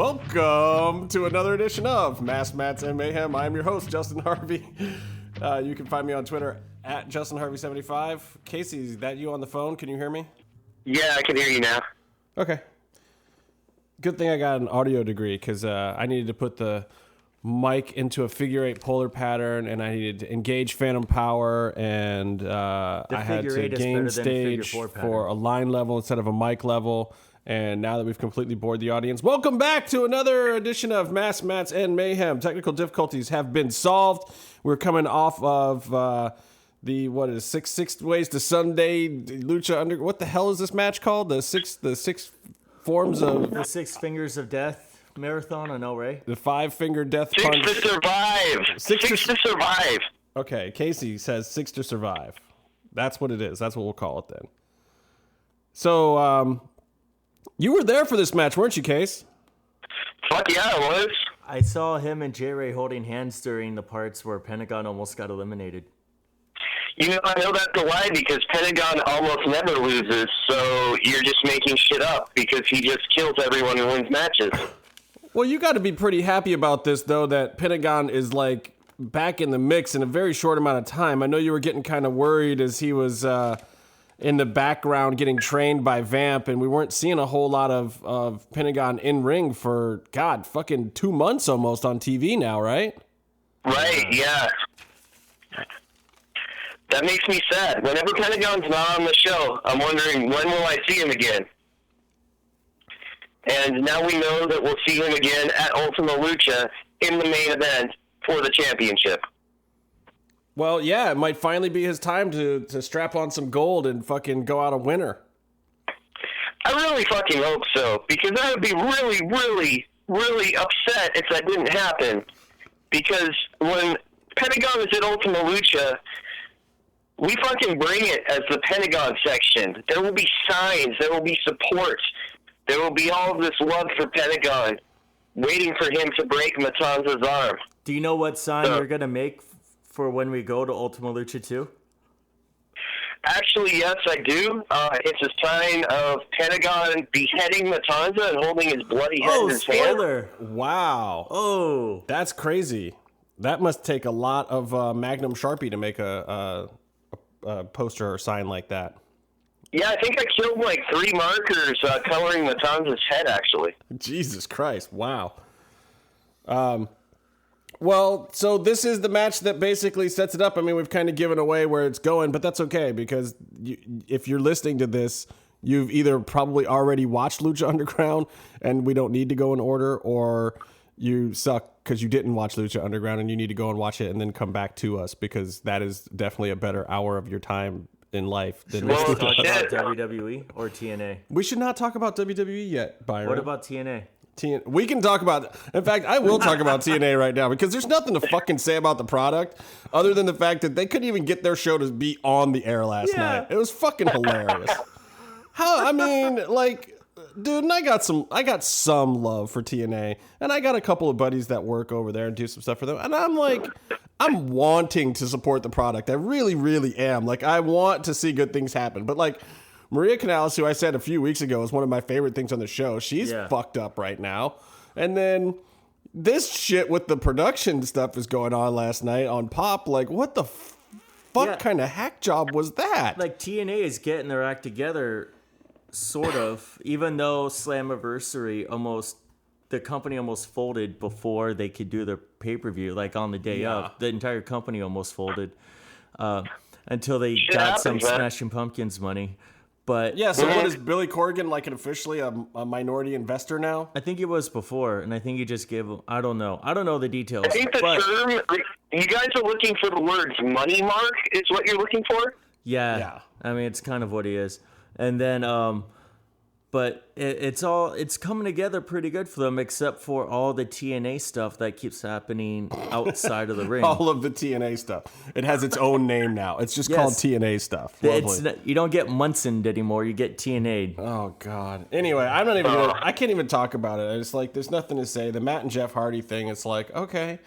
Welcome to another edition of Mass Mats and Mayhem. I'm your host, Justin Harvey. You can find me on Twitter at JustinHarvey75. Casey, is that you on the phone? Can you hear me? Yeah, I can hear you now. Okay. Good thing I got an audio degree because I needed to put the mic into a figure eight polar pattern, and I needed to engage phantom power, and I had to gain stage for a line level instead of a mic level. And now that we've completely bored the audience, welcome back to another edition of Mass Mats and Mayhem. Technical difficulties have been solved. We're coming off of the six ways to Sunday Lucha Underground. What the hell is this match called? The six forms of the 6 fingers of death marathon. I know, right? The 5-finger death punch. Six to survive. Six to survive. Okay, Casey says 6 to survive. That's what it is. That's what we'll call it then. So, you were there for this match, weren't you, Case? Fuck yeah, I was. I saw him and J Ray holding hands during the parts where Pentagon almost got eliminated. You know, I know that's a lie because Pentagon almost never loses, so you're just making shit up because he just kills everyone who wins matches. Well, you got to be pretty happy about this, though, that Pentagon is, like, back in the mix in a very short amount of time. I know you were getting kind of worried as he was in the background getting trained by Vamp, and we weren't seeing a whole lot of Pentagon in ring for, God, fucking 2 months almost on TV now, right? Right, yeah. That makes me sad. Whenever Pentagon's not on the show, I'm wondering, when will I see him again? And now we know that we'll see him again at Ultima Lucha in the main event for the championship. Well, yeah, it might finally be his time to strap on some gold and fucking go out a winner. I really fucking hope so, because I would be really, really, really upset if that didn't happen. Because when Pentagon is at Ultima Lucha, we fucking bring it as the Pentagon section. There will be signs, there will be support, there will be all of this love for Pentagon, waiting for him to break Matanza's arm. Do you know what sign you're going to make for when we go to Ultima Lucha 2? Actually, yes, I do. It's a sign of Pentagon beheading Matanza and holding his bloody head in his spoiler. hand. Wow. Oh. That's crazy. That must take a lot of Magnum Sharpie to make a poster or sign like that. Yeah, I think I killed like 3 markers coloring Matanza's head, actually. Jesus Christ. Wow. Well, so this is the match that basically sets it up. I mean, we've kind of given away where it's going, but that's okay because if you're listening to this, you've either probably already watched Lucha Underground and we don't need to go in order, or you suck because you didn't watch Lucha Underground and you need to go and watch it and then come back to us because that is definitely a better hour of your time in life than listening to WWE or TNA. We should not talk about WWE yet, Byron. What about TNA? We can talk about, in fact, I will talk about TNA right now because there's nothing to fucking say about the product other than the fact that they couldn't even get their show to be on the air last night. It was fucking hilarious. I mean, like, dude, and I got some love for TNA, and I got a couple of buddies that work over there and do some stuff for them, and I'm like, I'm wanting to support the product. I really, really am. Like, I want to see good things happen, but like, Maria Canales, who I said a few weeks ago is one of my favorite things on the show, she's fucked up right now. And then this shit with the production stuff is going on last night on Pop. Like, what the fuck kind of hack job was that? Like, TNA is getting their act together, sort of, even though Slammiversary the company almost folded before they could do their pay-per-view, like on the day of. The entire company almost folded until they got some Smashing Pumpkins money. But yeah, so what is Billy Corgan like officially a minority investor now? I think it was before, and I think he just gave him, I don't know the details. I think the term, you guys are looking for the words money mark is what you're looking for? Yeah. I mean, it's kind of what he is. And then, but it's coming together pretty good for them, except for all the TNA stuff that keeps happening outside of the ring. All of the TNA stuff. It has its own name now. It's just called TNA stuff. You don't get Munson anymore. You get TNA. Oh God. Anyway, I can't even talk about it. It's like there's nothing to say. The Matt and Jeff Hardy thing. It's like, okay,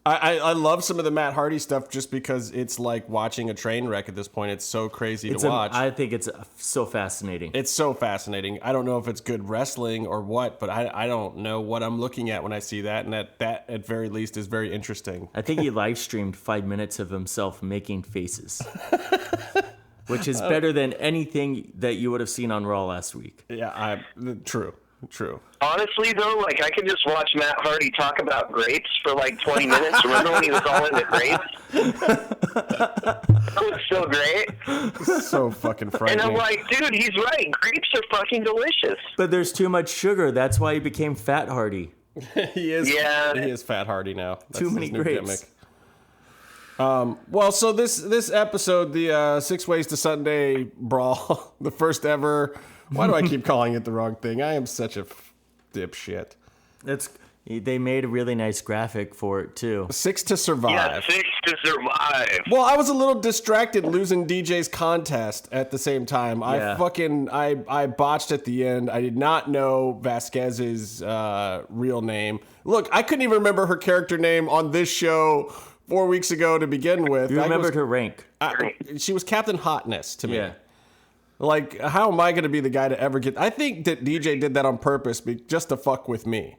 I love some of the Matt Hardy stuff just because it's like watching a train wreck at this point. It's so crazy to watch. I think it's so fascinating. It's so fascinating. I don't know if it's good wrestling or what, but I don't know what I'm looking at when I see that, and that at very least is very interesting. I think he live streamed 5 minutes of himself making faces, which is better than anything that you would have seen on Raw last week. Yeah, true. Honestly, though, like, I could just watch Matt Hardy talk about grapes for like 20 minutes. Remember when he was all into grapes? That was so great. So fucking frightening. And I'm like, dude, he's right. Grapes are fucking delicious. But there's too much sugar. That's why he became Fat Hardy. He is. Yeah. He is Fat Hardy now. That's Too many his new grapes. Gimmick. Well, so this episode, the 6 Ways to Sunday Brawl, the first ever. Why do I keep calling it the wrong thing? I am such a dipshit. They made a really nice graphic for it too. 6 to survive. Yeah, 6 to survive. Well, I was a little distracted losing DJ's contest at the same time. Yeah. I botched at the end. I did not know Vasquez's real name. Look, I couldn't even remember her character name on this show 4 weeks ago to begin with. You remembered her rank. She was Captain Hotness to me. Yeah. Like, how am I going to be the guy to ever get... I think that DJ did that on purpose just to fuck with me.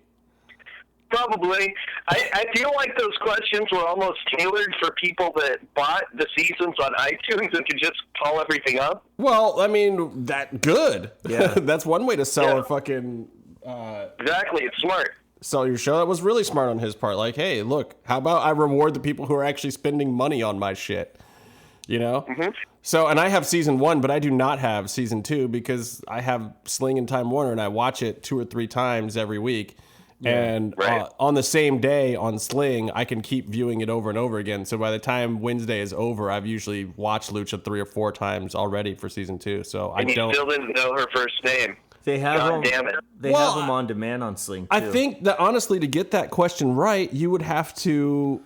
Probably. I feel like those questions were almost tailored for people that bought the seasons on iTunes and could just call everything up. Well, I mean, good. Yeah. That's one way to sell a fucking... Exactly. It's smart. sell your show. That was really smart on his part. Like, hey, look, how about I reward the people who are actually spending money on my shit? You know? Mm-hmm. So, and I have season 1, but I do not have season 2 because I have Sling and Time Warner and I watch it 2 or 3 times every week. Yeah, and on the same day on Sling, I can keep viewing it over and over again. So by the time Wednesday is over, I've usually watched Lucha 3 or 4 times already for season 2. So and you still didn't know her first name. They have God damn it. They have them on demand on Sling, too. I think that, honestly, to get that question right, you would have to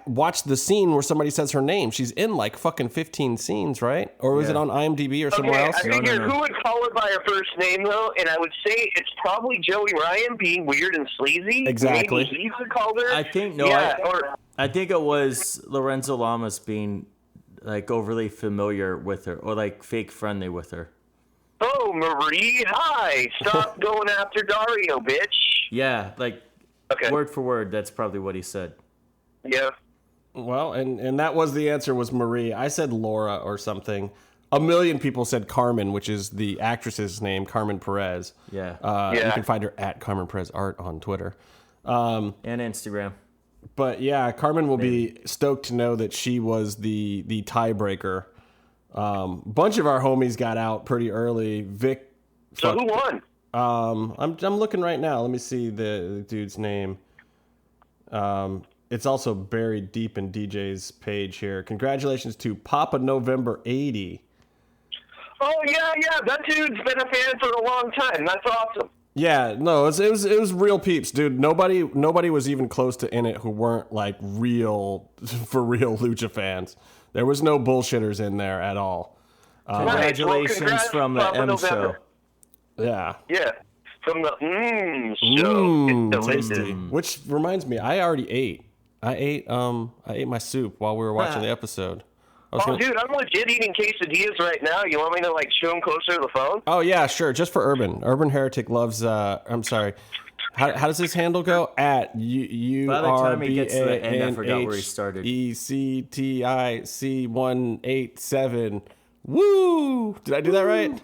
watch the scene where somebody says her name. She's in, like, fucking 15 scenes, right? Or was it on IMDb or somewhere else? I figured who would call her by her first name, though? And I would say it's probably Joey Ryan being weird and sleazy. Exactly. Maybe he would call her. I think, I think it was Lorenzo Lamas being, like, overly familiar with her or, like, fake friendly with her. Oh, Marie, hi. Stop going after Dario, bitch. Yeah, like, word for word, that's probably what he said. Yeah. Well, and that was the answer, was Marie. I said Laura or something. A million people said Carmen, which is the actress's name, Carmen Perez. Yeah. You can find her at Carmen Perez Art on Twitter. And Instagram. But yeah, Carmen will be stoked to know that she was the tiebreaker. Bunch of our homies got out pretty early. Vic. So who won? I'm looking right now. Let me see the dude's name. It's also buried deep in DJ's page here. Congratulations to Papa November 80. Oh yeah, that dude's been a fan for a long time. That's awesome. Yeah, no, it was real peeps, dude. Nobody was even close to in it who weren't like real Lucha fans. There was no bullshitters in there at all. Congratulations from the M Show. Yeah. Yeah, from the show. Tasty. Which reminds me, I already ate. I ate my soup while we were watching the episode. Dude, I'm legit eating quesadillas right now. You want me to like show him closer to the phone? Oh yeah, sure. Just for Urban. Urban Heretic loves. I'm sorry. How does this handle go? At U By the time R he B gets to the end, I A forgot N where he H started. E C T I C 187. Woo! Did I do that right?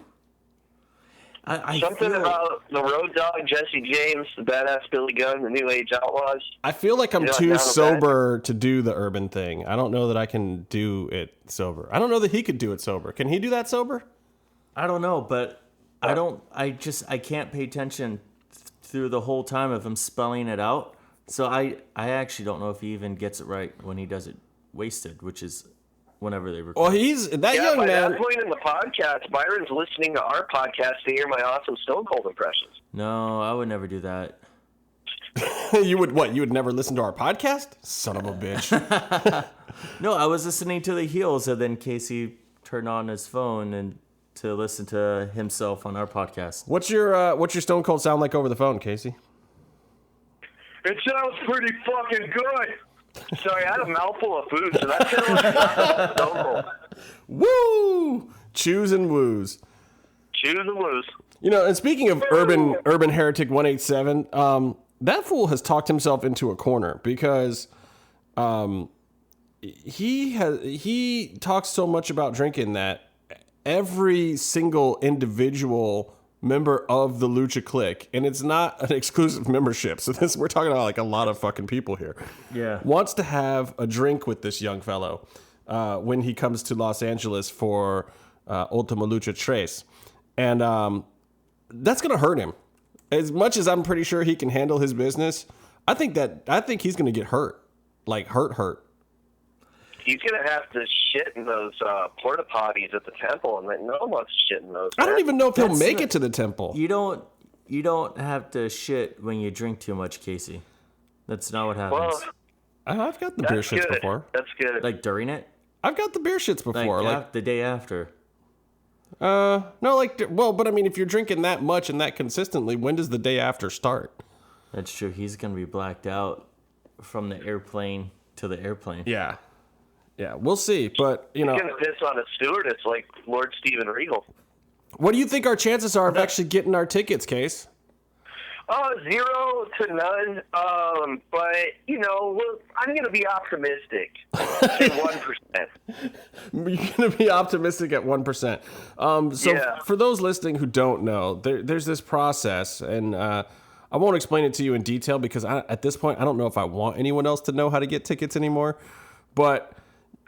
I Something feel... about the Road Dogg, Jesse James, the Badass Billy Gunn, the New Age Outlaws. I feel like I'm too sober to do the Urban thing. I don't know that I can do it sober. I don't know that he could do it sober. Can he do that sober? I don't know, but I can't pay attention through the whole time of him spelling it out. So I actually don't know if he even gets it right when he does it wasted, which is whenever they record. Well, he's that young man. man. That point in the podcast, Byron's listening to our podcast to hear my awesome Stone Cold impressions. No, I would never do that. You would what? You would never listen to our podcast? Son of a bitch. No, I was listening to the Heels, and then Casey turned on his phone and to listen to himself on our podcast. What's your Stone Cold sound like over the phone, Casey? It sounds pretty fucking good. Sorry, I had a mouthful of food, so that sounded like Woo! Chews and woos. Choose and lose. You know, and speaking of Urban Heretic 187, that fool has talked himself into a corner because he talks so much about drinking that every single individual member of the Lucha Clique, and it's not an exclusive membership, so we're talking about like a lot of fucking people here, wants to have a drink with this young fellow when he comes to Los Angeles for Ultima Lucha Tres. And that's going to hurt him. As much as I'm pretty sure he can handle his business, I think he's going to get hurt. Like hurt. He's going to have to shit in those porta potties at the temple, and no one wants to shit in those. I don't even know if he'll make it to the temple. You don't have to shit when you drink too much, Casey. That's not what happens. Well, I've got the beer shits before. That's good. Like during it? I've got the beer shits before. Like the day after. No, but I mean, if you're drinking that much and that consistently, when does the day after start? That's true. He's going to be blacked out from the airplane to the airplane. Yeah, we'll see. But, you know. He's going to piss on a stewardess like Lord Steven Regal. What do you think our chances are of actually getting our tickets, Case? 0 to none. But, you know, I'm going to be optimistic. Say 1%. You're going to be optimistic at 1%. For those listening who don't know, there's this process, and I won't explain it to you in detail because at this point, I don't know if I want anyone else to know how to get tickets anymore. But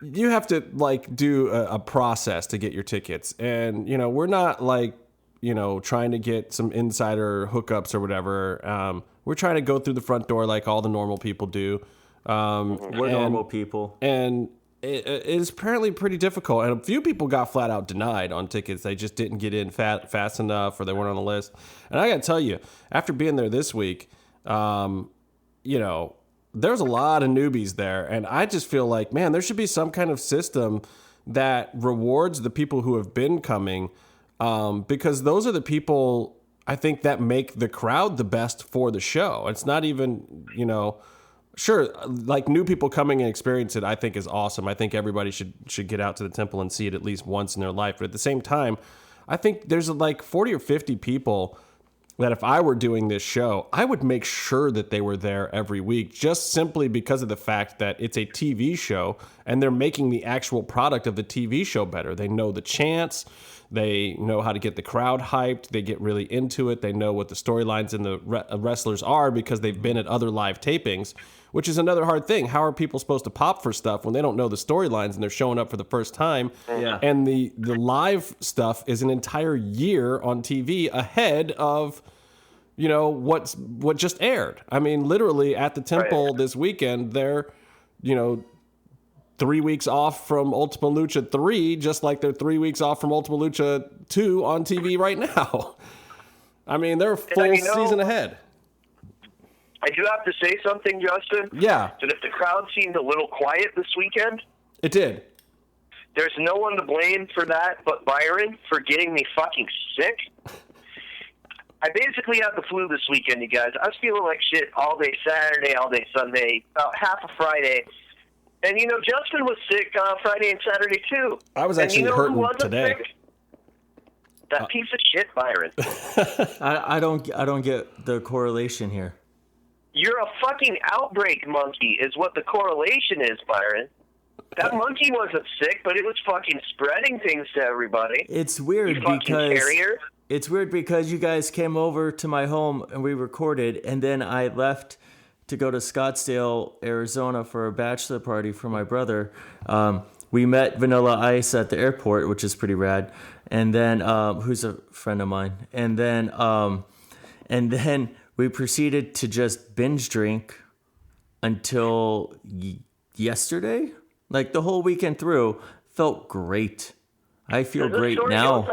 you have to, like, do a process to get your tickets. And, you know, we're not, like, you know, trying to get some insider hookups or whatever. We're trying to go through the front door like all the normal people do. We're normal people. And it is apparently pretty difficult. And a few people got flat out denied on tickets. They just didn't get in fast enough, or they weren't on the list. And I got to tell you, after being there this week, you know, there's a lot of newbies there. And I just feel like, man, there should be some kind of system that rewards the people who have been coming, because those are the people, I think, that make the crowd the best for the show. It's not even, you know, sure, like new people coming and experience it, I think is awesome. I think everybody should get out to the temple and see it at least once in their life. But at the same time, I think there's like 40 or 50 people that if I were doing this show, I would make sure that they were there every week, just simply because of the fact that it's a TV show and they're making the actual product of the TV show better. They know the chants. They know how to get the crowd hyped. They get really into it. They know what the storylines and the wrestlers are because they've been at other live tapings, which is another hard thing. How are people supposed to pop for stuff when they don't know the storylines and they're showing up for the first time? Yeah. And the live stuff is an entire year on TV ahead of, you know, what just aired. I mean, literally at the temple this weekend, they're, you know, 3 weeks off from Ultima Lucha 3, just like they're 3 weeks off from Ultima Lucha 2 on TV right now. I mean, they're a full season ahead. I do have to say something, Justin. Yeah. That if the crowd seemed a little quiet this weekend, it did. There's no one to blame for that but Byron for getting me fucking sick. I basically had the flu this weekend, you guys. I was feeling like shit all day Saturday, all day Sunday, about half of Friday. And, you know, Justin was sick Friday and Saturday, too. I was actually hurting today. Sick? That piece of shit, Byron. I don't get the correlation here. You're a fucking outbreak monkey is what the correlation is, Byron. That monkey wasn't sick, but it was fucking spreading things to everybody. It's weird because you guys came over to my home and we recorded, and then I left to go to Scottsdale, Arizona for a bachelor party for my brother. We met Vanilla Ice at the airport, which is pretty rad. And then, who's a friend of mine. And then we proceeded to just binge drink until yesterday. Like the whole weekend through felt great. I feel great now.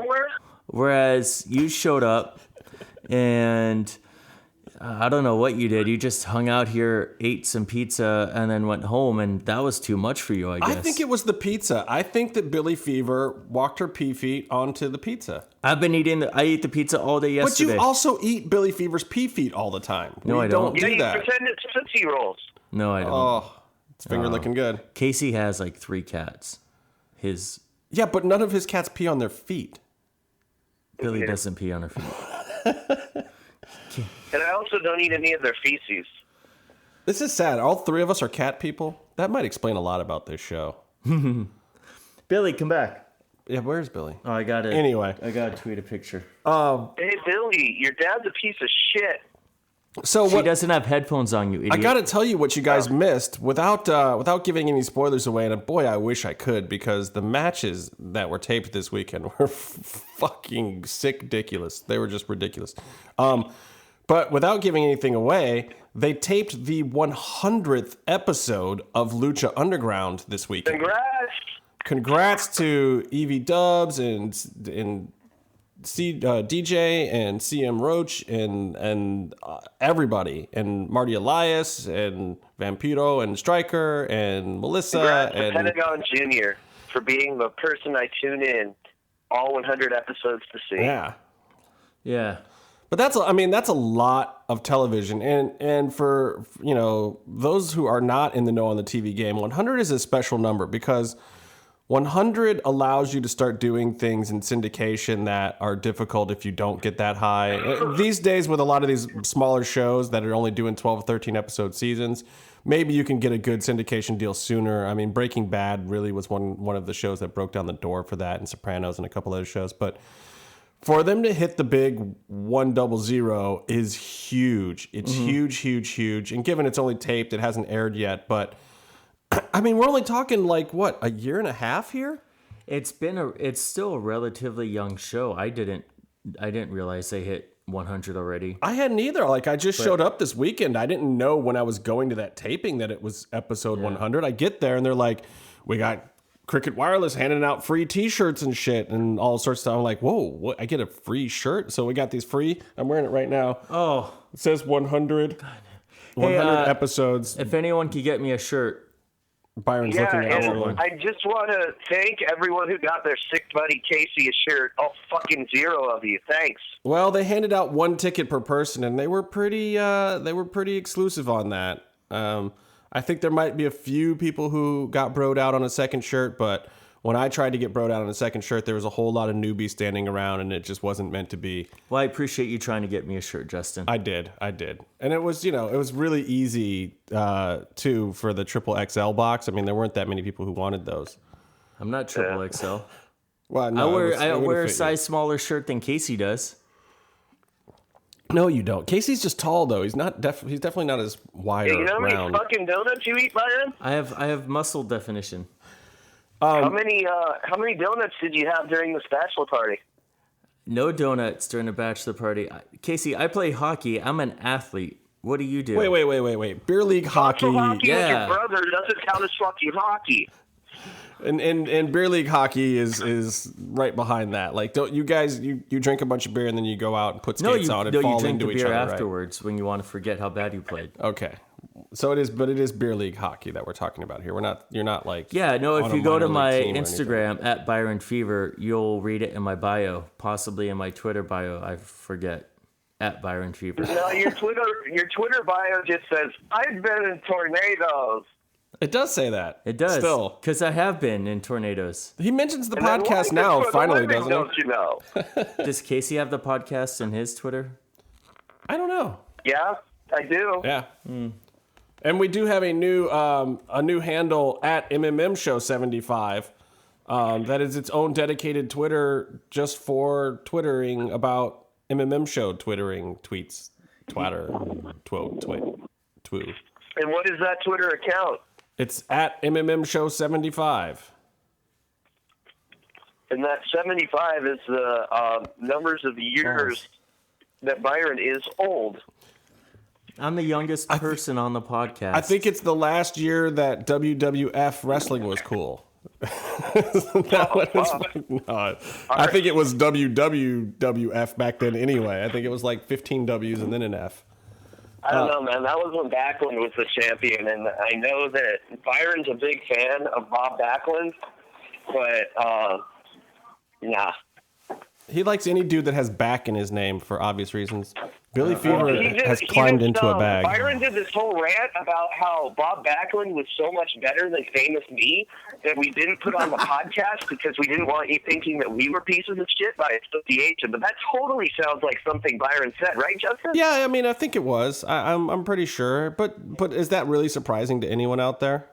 Whereas you showed up and I don't know what you did. You just hung out here, ate some pizza, and then went home, and that was too much for you, I guess. I think it was the pizza. I think that Billy Fever walked her pee feet onto the pizza. I ate the pizza all day yesterday. But you also eat Billy Fever's pee feet all the time. No, I don't. You pretend it's Tootsie Rolls. No, I don't. Oh, His finger looking good. Casey has like 3 cats. Yeah, but none of his cats pee on their feet. Billy doesn't pee on her feet. And I also don't eat any of their feces. This is sad. All 3 of us are cat people. That might explain a lot about this show. Billy, come back. Yeah, where's Billy? Oh, I got it. Anyway. I got to tweet a picture. Hey, Billy, your dad's a piece of shit. So She doesn't have headphones on, you idiot. I got to tell you what you guys missed without giving any spoilers away. And boy, I wish I could, because the matches that were taped this weekend were fucking sick ridiculous. They were just ridiculous. But without giving anything away, they taped the 100th episode of Lucha Underground this weekend. Congrats to Evie Dubs and DJ and CM Roach and everybody, and Marty Elias and Vampiro and Stryker and Melissa. Congrats and to Pentagon Jr. for being the person I tune in all 100 episodes to see. Yeah. But that's a lot of television, and for those who are not in the know on the TV game, 100 is a special number because 100 allows you to start doing things in syndication that are difficult if you don't get that high. These days, with a lot of these smaller shows that are only doing 12 or 13 episode seasons, maybe you can get a good syndication deal sooner. I mean, Breaking Bad really was one of the shows that broke down the door for that, and Sopranos and a couple other shows. But for them to hit the big 100 is huge. It's huge. And given it's only taped, it hasn't aired yet, but I mean, we're only talking like what, a year and a half here? It's still a relatively young show. I didn't realize they hit 100 already. I hadn't either. Like, I just showed up this weekend. I didn't know when I was going to that taping that it was episode 100. I get there and they're like, we got Cricket Wireless handing out free t-shirts and shit and all sorts of stuff. I'm like, whoa, what? I get a free shirt? So we got these free. I'm wearing it right now. Oh. It says 100. God. 100 episodes. If anyone could get me a shirt. Byron's looking at everyone. I just want to thank everyone who got their sick buddy Casey a shirt. All fucking 0 of you. Thanks. Well, they handed out 1 ticket per person, and they were pretty exclusive on that. I think there might be a few people who got broed out on a second shirt, but when I tried to get broed out on a second shirt, there was a whole lot of newbies standing around, and it just wasn't meant to be. Well, I appreciate you trying to get me a shirt, Justin. I did. And it was, it was really easy, too, for the triple XL box. I mean, there weren't that many people who wanted those. I'm not triple XL. Well, no, I wear a size smaller shirt than Casey does. No, you don't. Casey's just tall, though. He's definitely not as wide or you know how round. many fucking donuts you eat, Byron? I have muscle definition. How many donuts did you have during the bachelor party? No donuts during the bachelor party. Casey, I play hockey. I'm an athlete. What do you do? Wait. Beer league hockey. Hockey with your brother doesn't count as fucking hockey. And beer league hockey is right behind that. Like, don't you guys you drink a bunch of beer and then you go out and put skates on and fall into each other, right? You drink the beer afterwards when you want to forget how bad you played. Okay. So it is beer league hockey that we're talking about here. You're not like if you go to my Instagram at Byron Fever, you'll read it in my bio, possibly in my Twitter bio. I forget. At Byron Fever. No, your Twitter bio just says, I've been in tornadoes. It does say that. It does. Still. Because I have been in tornadoes. He mentions the podcast now, finally, doesn't he? Don't you know? Does Casey have the podcast in his Twitter? I don't know. Yeah, I do. Yeah. And we do have a new handle at MMM Show 75. That is its own dedicated Twitter just for twittering about MMM Show twittering tweets. Twatter. Twoo. And what is that Twitter account? It's at MMM Show 75. And that 75 is the numbers of years that Byron is old. I'm the youngest person on the podcast. I think it's the last year that WWF wrestling was cool. I think it was WWF back then anyway. I think it was like 15 W's and then an F. I don't know, man. That was when Backlund was the champion, and I know that Byron's a big fan of Bob Backlund, but nah. He likes any dude that has back in his name for obvious reasons. Billy Fever has climbed into a bag. Byron did this whole rant about how Bob Backlund was so much better than Famous Me that we didn't put on the podcast because we didn't want you thinking that we were pieces of shit by association. But that totally sounds like something Byron said, right, Justin? Yeah, I mean, I think it was. I'm pretty sure. But is that really surprising to anyone out there?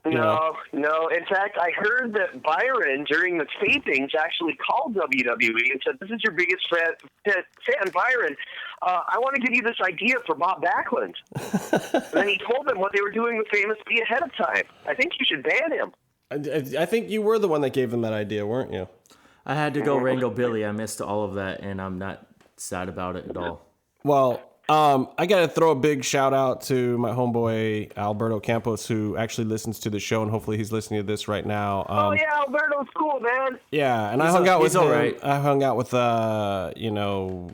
No. In fact, I heard that Byron, during the tapings, actually called WWE and said, "This is your biggest fan, Byron. I want to give you this idea for Bob Backlund." And then he told them what they were doing with Famous B ahead of time. I think you should ban him. I think you were the one that gave them that idea, weren't you? I had to go wrangle Billy. I missed all of that, and I'm not sad about it at all. Well, I got to throw a big shout out to my homeboy Alberto Campos, who actually listens to the show, and hopefully he's listening to this right now. Oh yeah, Alberto's cool, man. Yeah, and I hung out with him. Right. I hung out with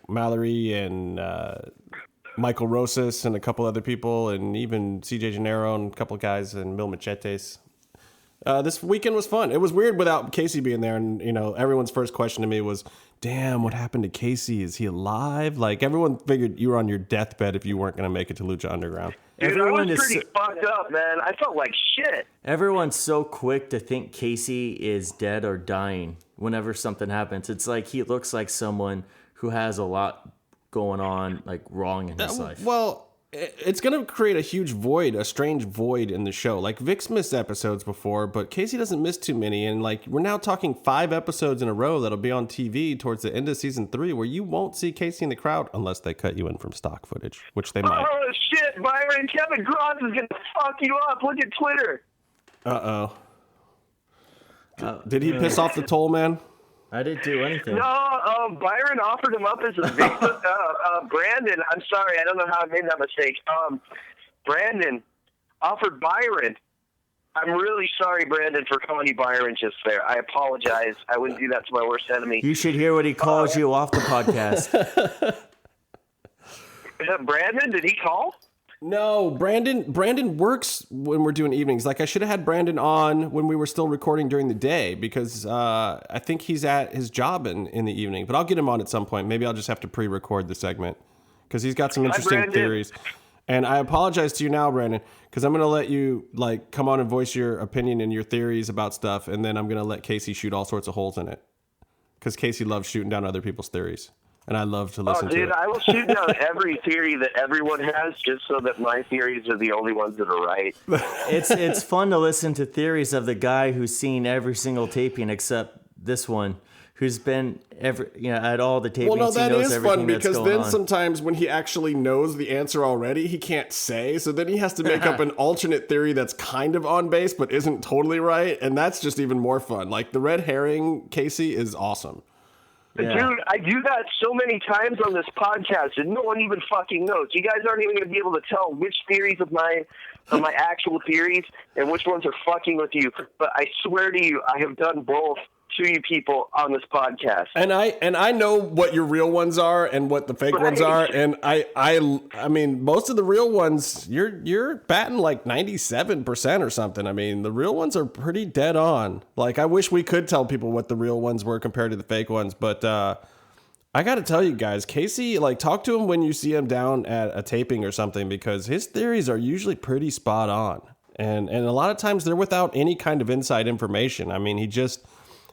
Mallory and Michael Rosas and a couple other people, and even CJ Gennaro and a couple of guys and Mil Machetes. This weekend was fun. It was weird without Casey being there, and everyone's first question to me was, "Damn, what happened to Casey? Is he alive?" Like everyone figured you were on your deathbed if you weren't going to make it to Lucha Underground. Dude, everyone was pretty fucked up, man. I felt like shit. Everyone's so quick to think Casey is dead or dying whenever something happens. It's like he looks like someone who has a lot going on, like wrong in his life. Well, it's going to create a huge void, a strange void in the show. Like Vic's missed episodes before, but Casey doesn't miss too many. And like we're now talking 5 episodes in a row that'll be on TV towards the end of season 3, where you won't see Casey in the crowd unless they cut you in from stock footage, which they might. Oh shit, Byron! Kevin Kross is going to fuck you up. Look at Twitter. Did he piss off the toll man? I didn't do anything. No, Byron offered him up as a victim. Brandon, I'm sorry, I don't know how I made that mistake. Brandon offered Byron. I'm really sorry, Brandon, for calling you Byron just there. I apologize. I wouldn't do that to my worst enemy. You should hear what he calls you off the podcast. Is that Brandon? Did he call? No, Brandon works when we're doing evenings. Like I should have had Brandon on when we were still recording during the day because I think he's at his job in the evening. But I'll get him on at some point. Maybe I'll just have to pre-record the segment because he's got some interesting theories. And I apologize to you now, Brandon, because I'm going to let you like come on and voice your opinion and your theories about stuff, and then I'm going to let Casey shoot all sorts of holes in it because Casey loves shooting down other people's theories. And I love to listen to it. I will shoot down every theory that everyone has just so that my theories are the only ones that are right. It's fun to listen to theories of the guy who's seen every single taping except this one, who's been at all the tapings. Well, no, that is fun because then on. Sometimes when he actually knows the answer already, he can't say. So then he has to make up an alternate theory that's kind of on base but isn't totally right. And that's just even more fun. Like the red herring Casey is awesome. Yeah. Dude, I do that so many times on this podcast, and no one even fucking knows. You guys aren't even going to be able to tell which theories of mine are my actual theories and which ones are fucking with you. But I swear to you, I have done both to you people on this podcast. And I know what your real ones are and what the fake ones are. And I mean, most of the real ones, you're batting like 97% or something. I mean, the real ones are pretty dead on. Like, I wish we could tell people what the real ones were compared to the fake ones. But I got to tell you guys, Casey, like, talk to him when you see him down at a taping or something, because his theories are usually pretty spot on. And a lot of times they're without any kind of inside information. I mean, he just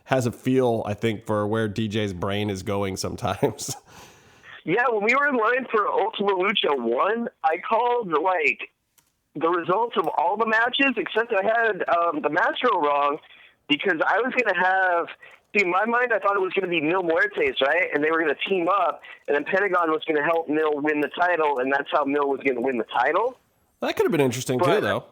has a feel, I think, for where DJ's brain is going sometimes. Yeah, when we were in line for Ultima Lucha 1, I called, like, the results of all the matches, except I had the match row wrong, because I was going to have, in my mind, I thought it was going to be Mil Muertes, right? And they were going to team up, and then Pentagon was going to help Mil win the title, and that's how Mil was going to win the title. That could have been interesting, too, though.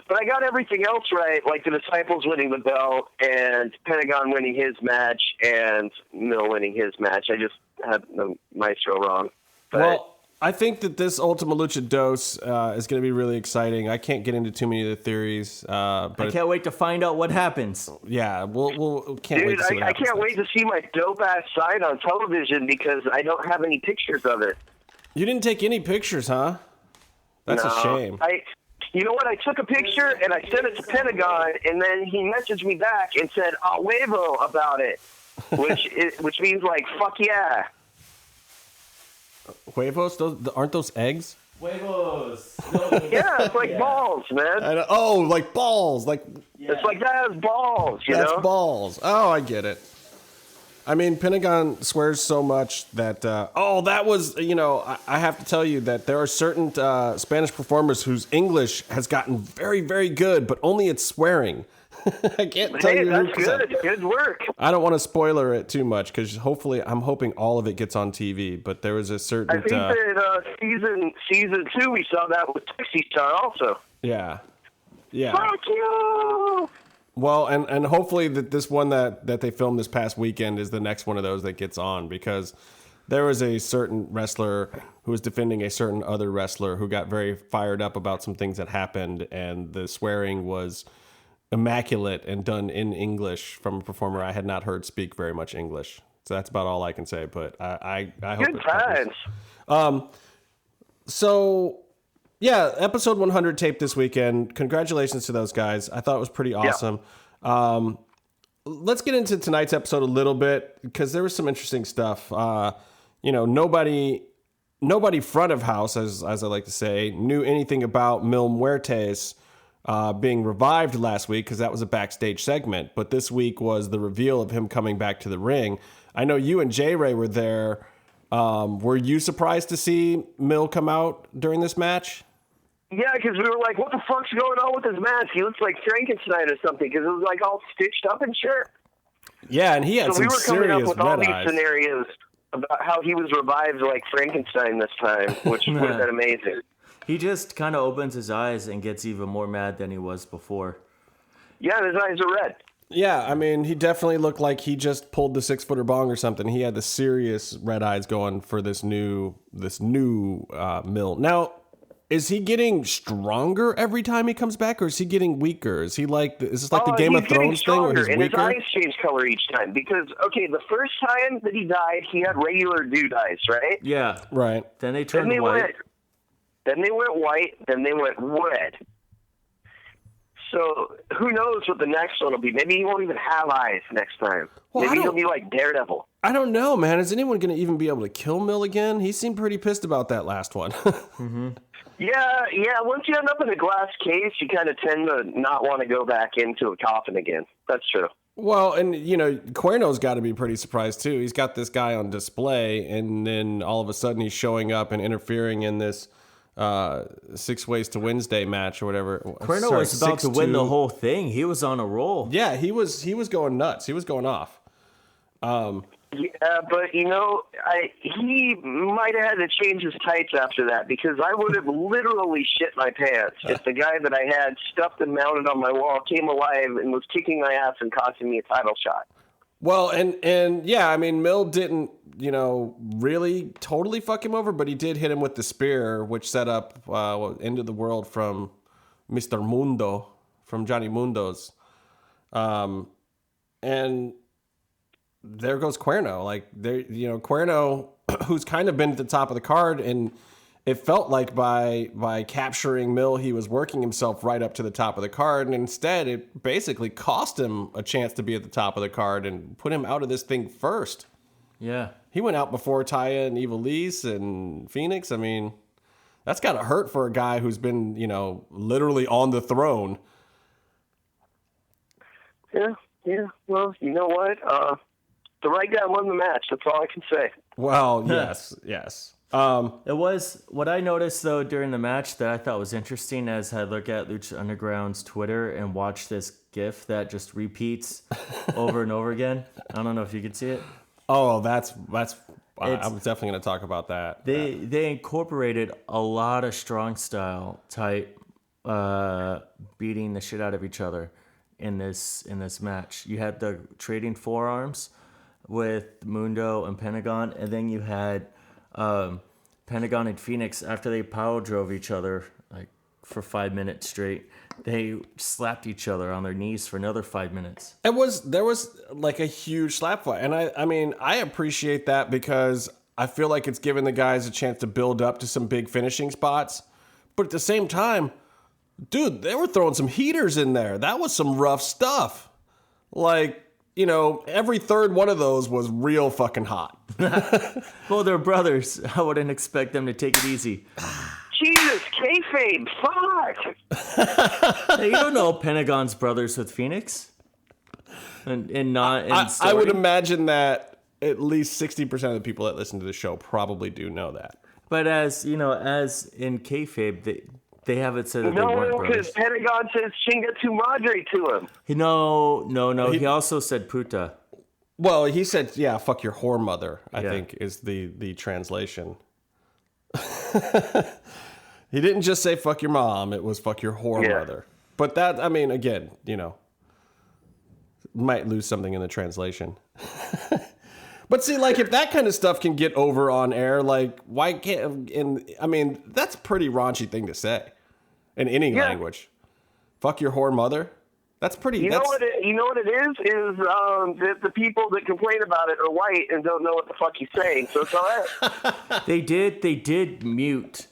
But I got everything else right, like the Disciples winning the belt and Pentagon winning his match and Mil winning his match. I just had the maestro wrong. But well, I think that this Ultima Lucha Dos is going to be really exciting. I can't get into too many of the theories. But I can't wait to find out what happens. Yeah, we'll can't wait to see what happens. I can't wait to see my dope-ass sign on television because I don't have any pictures of it. You didn't take any pictures, huh? That's a shame. You know what? I took a picture and I sent it to Pentagon, and then he messaged me back and said, "Al huevo" about it. which means like fuck yeah. Huevos? Aren't those eggs? Huevos. Yeah, it's like balls, man. Oh, like balls. Like It's like that's balls, you that's know? balls. Oh, I get it. I mean, Pentagon swears so much that, that was, I have to tell you that there are certain Spanish performers whose English has gotten very, very good, but only at swearing. I can't tell you. That's good. Good work. I don't want to spoiler it too much because I'm hoping all of it gets on TV, but there was a certain... I think that season 2 we saw that with Taxi Star also. Yeah. Yeah. Fuck you! Well, and hopefully that this one that they filmed this past weekend is the next one of those that gets on, because there was a certain wrestler who was defending a certain other wrestler who got very fired up about some things that happened, and the swearing was immaculate and done in English from a performer I had not heard speak very much English. So that's about all I can say, but I hope Good times. So, yeah, episode 100 taped this weekend. Congratulations to those guys. I thought it was pretty awesome. Yeah. Let's get into tonight's episode a little bit, because there was some interesting stuff. Nobody front of house, as I like to say, knew anything about Mil Muertes being revived last week, because that was a backstage segment. But this week was the reveal of him coming back to the ring. I know you and J. Ray were there. Were you surprised to see Mil come out during this match? Yeah, because we were like, what the fuck's going on with his mask? He looks like Frankenstein or something, because it was like all stitched up and shit. Yeah, and he had some serious red eyes. So we were coming up with all these scenarios about how he was revived like Frankenstein this time, which would have been amazing. He just kind of opens his eyes and gets even more mad than he was before. Yeah, his eyes are red. Yeah, I mean, he definitely looked like he just pulled the 6-footer bong or something. He had the serious red eyes going for this new Mil. Now, is he getting stronger every time he comes back, or is he getting weaker? Is this like the Game of Thrones thing, where he's weaker? And his eyes change color each time, because the first time that he died, he had regular dude eyes, right? Yeah, right. Then they turned white. Then they went white. Then they went red. So who knows what the next one will be? Maybe he won't even have eyes next time. Well, maybe he'll be like Daredevil. I don't know, man. Is anyone going to even be able to kill Mil again? He seemed pretty pissed about that last one. Mm-hmm. Yeah. Once you end up in a glass case, you kind of tend to not want to go back into a coffin again. That's true. Well, and, Cuerno's got to be pretty surprised, too. He's got this guy on display, and then all of a sudden he's showing up and interfering in this 6 Ways to Wednesday match or whatever. Cuerno was about to win the whole thing. He was on a roll. Yeah, he was going nuts. He was going off. Yeah, but he might have had to change his tights after that, because I would have literally shit my pants if the guy that I had stuffed and mounted on my wall came alive and was kicking my ass and costing me a title shot. Well, and yeah, I mean, Mil didn't, really totally fuck him over, but he did hit him with the spear, which set up End of the World from Mr. Mundo, from Johnny Mundo's. And there goes Cuerno. Cuerno, who's kind of been at the top of the card, and it felt like by capturing Mil, he was working himself right up to the top of the card, and instead it basically cost him a chance to be at the top of the card and put him out of this thing first. Yeah. He went out before Taya and Ivelisse and Phoenix. I mean, that's got to hurt for a guy who's been, literally on the throne. Yeah. Well, you know what? The right guy won the match. That's all I can say. Well, yes. It was what I noticed though during the match that I thought was interesting, as I look at Lucha Underground's Twitter and watch this GIF that just repeats over and over again. I don't know if you can see it. Oh, that's. I'm definitely going to talk about that. They incorporated a lot of strong style type beating the shit out of each other in this match. You had the trading forearms with Mundo and Pentagon, and then you had Pentagon and Phoenix, after they power drove each other like for 5 minutes straight, they slapped each other on their knees for another 5 minutes. There was like a huge slap fight, and I mean I appreciate that, because I feel like it's given the guys a chance to build up to some big finishing spots. But at the same time, dude, they were throwing some heaters in there. That was some rough stuff. Like, every third one of those was real fucking hot. Well, they're brothers. I wouldn't expect them to take it easy. Jesus, kayfabe, fuck. Hey, you don't know Pentagon's brothers with Phoenix? And not in I would imagine that at least 60% of the people that listen to the show probably do know that. But as in kayfabe, they haven't said that they weren't No, brothers. because Pentagon says Chinga tu madre to him. No. He also said puta. Well, he said, yeah, fuck your whore mother, I think is the translation. He didn't just say fuck your mom, it was fuck your whore mother. But that, I mean, again, might lose something in the translation. But see, like, if that kind of stuff can get over on air, like, why can't, that's a pretty raunchy thing to say in any language. Fuck your whore mother. That's pretty, You know what it is? The people that complain about it are white and don't know what the fuck he's saying, so it's all right. They did mute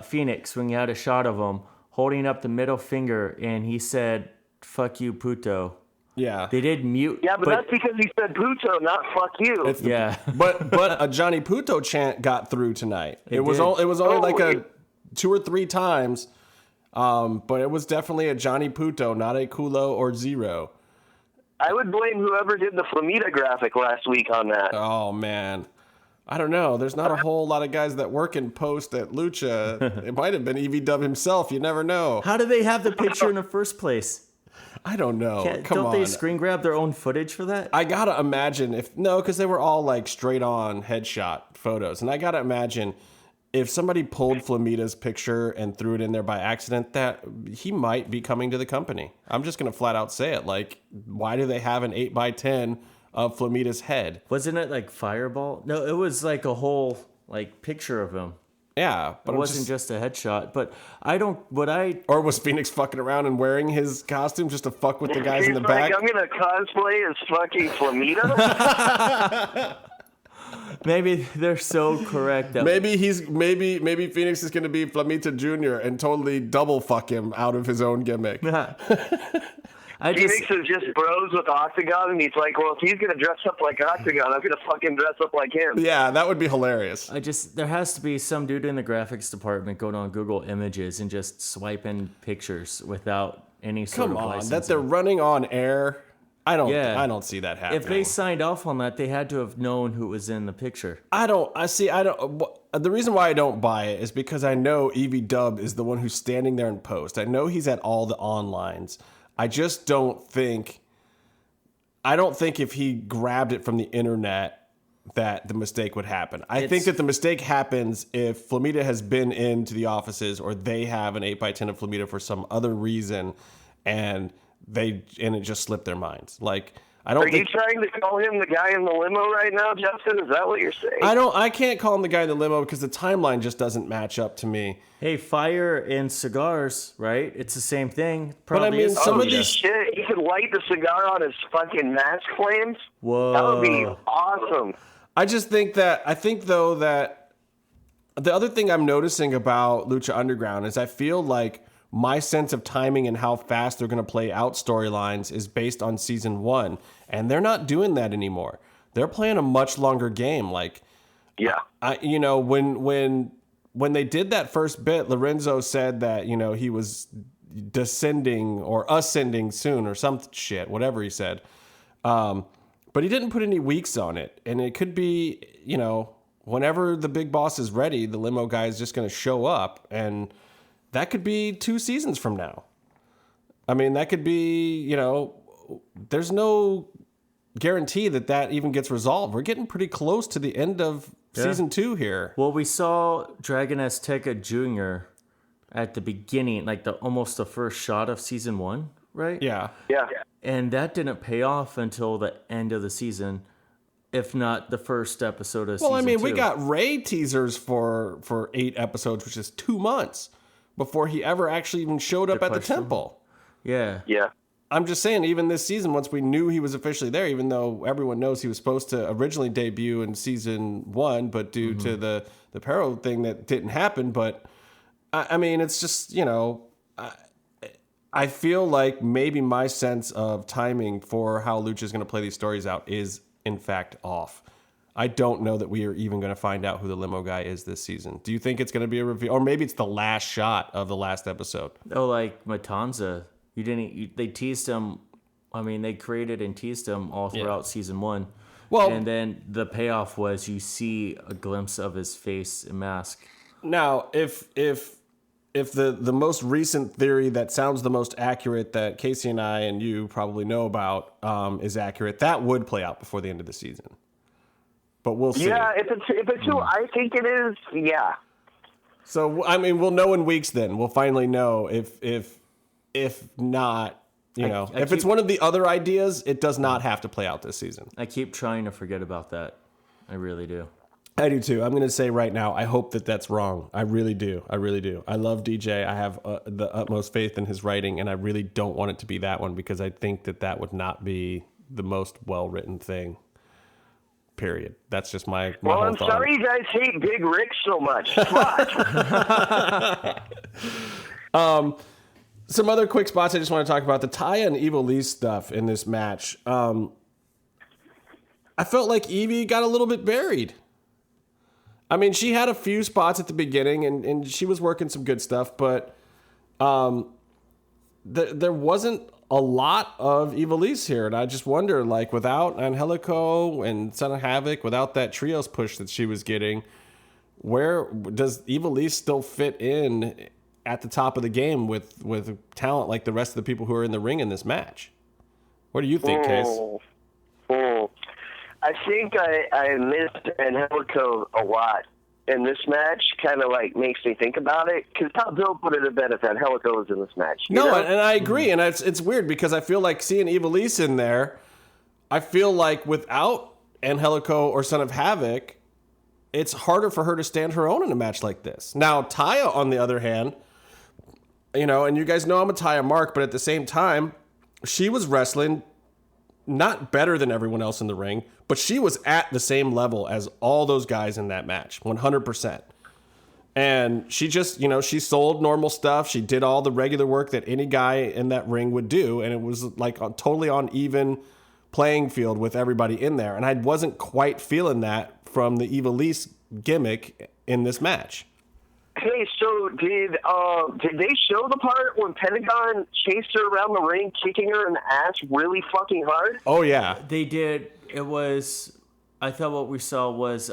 Phoenix when you had a shot of him holding up the middle finger, and he said, fuck you, puto. Yeah. They did mute. Yeah, but that's because he said puto, not fuck you. But a Johnny Puto chant got through tonight. It was only like 2 or 3 times, but it was definitely a Johnny Puto, not a Culo or Zero. I would blame whoever did the Flamita graphic last week on that. Oh, man. I don't know. There's not a whole lot of guys that work in post at Lucha. It might have been EV-Dub himself. You never know. How did they have the picture in the first place? I don't know. Don't they screen grab their own footage for that? I gotta imagine because they were all like straight on headshot photos. And I gotta imagine if somebody pulled Flamita's picture and threw it in there by accident, that he might be coming to the company. I'm just gonna flat out say it. Like, why do they have an 8x10 of Flamita's head? Wasn't it like Fireball? No, it was like a whole like picture of him. Yeah, but it wasn't just a headshot. But or was Phoenix fucking around and wearing his costume just to fuck with the guys in the back? I'm gonna cosplay as fucking Flamita. Maybe they're so correct that maybe Phoenix is gonna be Flamita Jr. and totally double fuck him out of his own gimmick. Phoenix is just bros with Octagon, and he's like, well, if he's gonna dress up like Octagon, I'm gonna fucking dress up like him. Yeah, that would be hilarious. There has to be some dude in the graphics department going on Google Images and just swiping pictures without any sort of licensing. That they're running on air. I don't see that happening. If they signed off on that, they had to have known who was in the picture. The reason why I don't buy it is because I know EV-Dub is the one who's standing there in post. I know he's at all the onlines. I just don't think if he grabbed it from the internet that the mistake would happen. I think that the mistake happens if Flamita has been into the offices or they have an 8x10 of Flamita for some other reason and it just slipped their minds. Like, Are you trying to call him the guy in the limo right now, Justin? Is that what you're saying? I can't call him the guy in the limo because the timeline just doesn't match up to me. Hey, fire and cigars, right? It's the same thing. But I mean, some of these shit, you could light the cigar on his fucking mask flames. Whoa, that would be awesome. I think though that the other thing I'm noticing about Lucha Underground is I feel like my sense of timing and how fast they're going to play out storylines is based on season 1, and they're not doing that anymore. They're playing a much longer game. Like, yeah, when they did that first bit, Lorenzo said that he was descending or ascending soon or some shit, whatever he said. But he didn't put any weeks on it, and it could be whenever the big boss is ready, the limo guy is just going to show up and. That could be 2 seasons from now. I mean, that could be, there's no guarantee that even gets resolved. We're getting pretty close to the end of season 2 here. Well, we saw Dragon Azteca Jr. at the beginning, like almost the first shot of season 1, right? Yeah. Yeah. And that didn't pay off until the end of the season, if not the first episode of season 2. Well, I mean, we got Ray teasers for 8 episodes, which is 2 months. Before he ever actually even showed up at the temple. Yeah. Yeah. I'm just saying, even this season, once we knew he was officially there, even though everyone knows he was supposed to originally debut in season 1, but due to the Perro thing that didn't happen. But, I mean, it's just, I I feel like maybe my sense of timing for how Lucha is going to play these stories out is, in fact, off. I don't know that we are even going to find out who the limo guy is this season. Do you think it's going to be a reveal? Or maybe it's the last shot of the last episode. Oh, like Matanza. They teased him. I mean, they created and teased him all throughout season 1. Well, and then the payoff was you see a glimpse of his face and mask. Now, if the most recent theory that sounds the most accurate that Casey and I and you probably know about is accurate, that would play out before the end of the season. But we'll see. Yeah, if it's who I think it is, yeah. So I mean, we'll know in weeks. Then we'll finally know if not, if it's one of the other ideas, it does not have to play out this season. I keep trying to forget about that. I really do. I do too. I'm going to say right now, I hope that that's wrong. I really do. I really do. I love DJ. I have the utmost faith in his writing, and I really don't want it to be that one because I think that would not be the most well-written thing. Period. That's just my well, whole I'm thought. sorry you guys hate Big Rick so much. Fuck. Some other quick spots I just want to talk about. The Taya and Evil Lee stuff in this match. I felt like Evie got a little bit buried. I mean, she had a few spots at the beginning, and she was working some good stuff, but there wasn't a lot of Ivalice here, and I just wonder, like, without Angelico and Son of Havoc, without that trios push that she was getting, where does Ivalice still fit in at the top of the game with talent like the rest of the people who are in the ring in this match? What do you think, Case? I think I missed Angelico a lot. And this match kind of like makes me think about it, because how dope would it have been if Angelico was in this match? And I agree, and it's weird because I feel like seeing Ivalice in there, I feel like without Angelico or Son of Havoc, it's harder for her to stand her own in a match like this. Now, Taya, on the other hand, and you guys know I'm a Taya mark, but at the same time, she was wrestling not better than everyone else in the ring, but she was at the same level as all those guys in that match, 100%. And she just, she sold normal stuff. She did all the regular work that any guy in that ring would do. And it was like totally on even playing field with everybody in there. And I wasn't quite feeling that from the Ivalice gimmick in this match. Hey, so did they show the part when Pentagon chased her around the ring, kicking her in the ass really fucking hard? Oh, yeah. They did. I thought what we saw was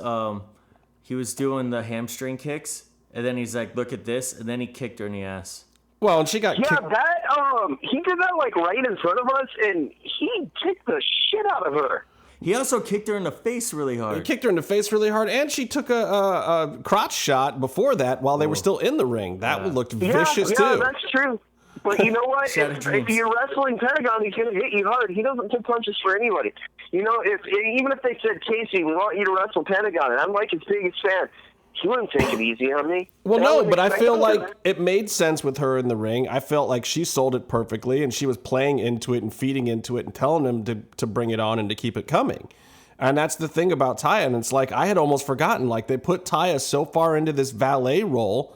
he was doing the hamstring kicks, and then he's like, look at this, and then he kicked her in the ass. Well, and she got kicked. He did that like right in front of us, and he kicked the shit out of her. He also kicked her in the face really hard. He kicked her in the face really hard, and she took a crotch shot before that while they were still in the ring. That looked vicious, too. Yeah, that's true. But you know what? if you're wrestling Pentagon, he's going to hit you hard. He doesn't take punches for anybody. Even if they said, Casey, we want you to wrestle Pentagon, and I'm like his biggest fan, he wouldn't take it easy on me. Well, no, but I feel like it made sense with her in the ring. I felt like she sold it perfectly, and she was playing into it and feeding into it and telling him to bring it on and to keep it coming. And that's the thing about Taya, and it's like I had almost forgotten. Like they put Taya so far into this valet role,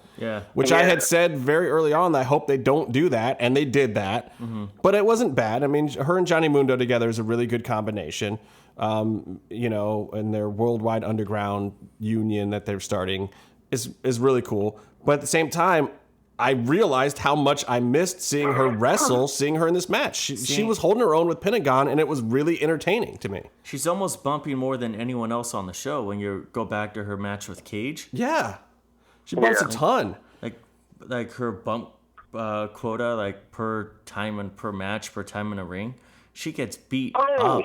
which I had said very early on. I hope they don't do that, and they did that. Mm-hmm. But it wasn't bad. I mean, her and Johnny Mundo together is a really good combination. And their worldwide underground union that they're starting is really cool. But at the same time, I realized how much I missed seeing her wrestle, seeing her in this match. She was holding her own with Pentagon, and it was really entertaining to me. She's almost bumping more than anyone else on the show when you go back to her match with Cage. Yeah. She bumps a ton. Like her bump quota, like per time and per match, per time in a ring, she gets beat up.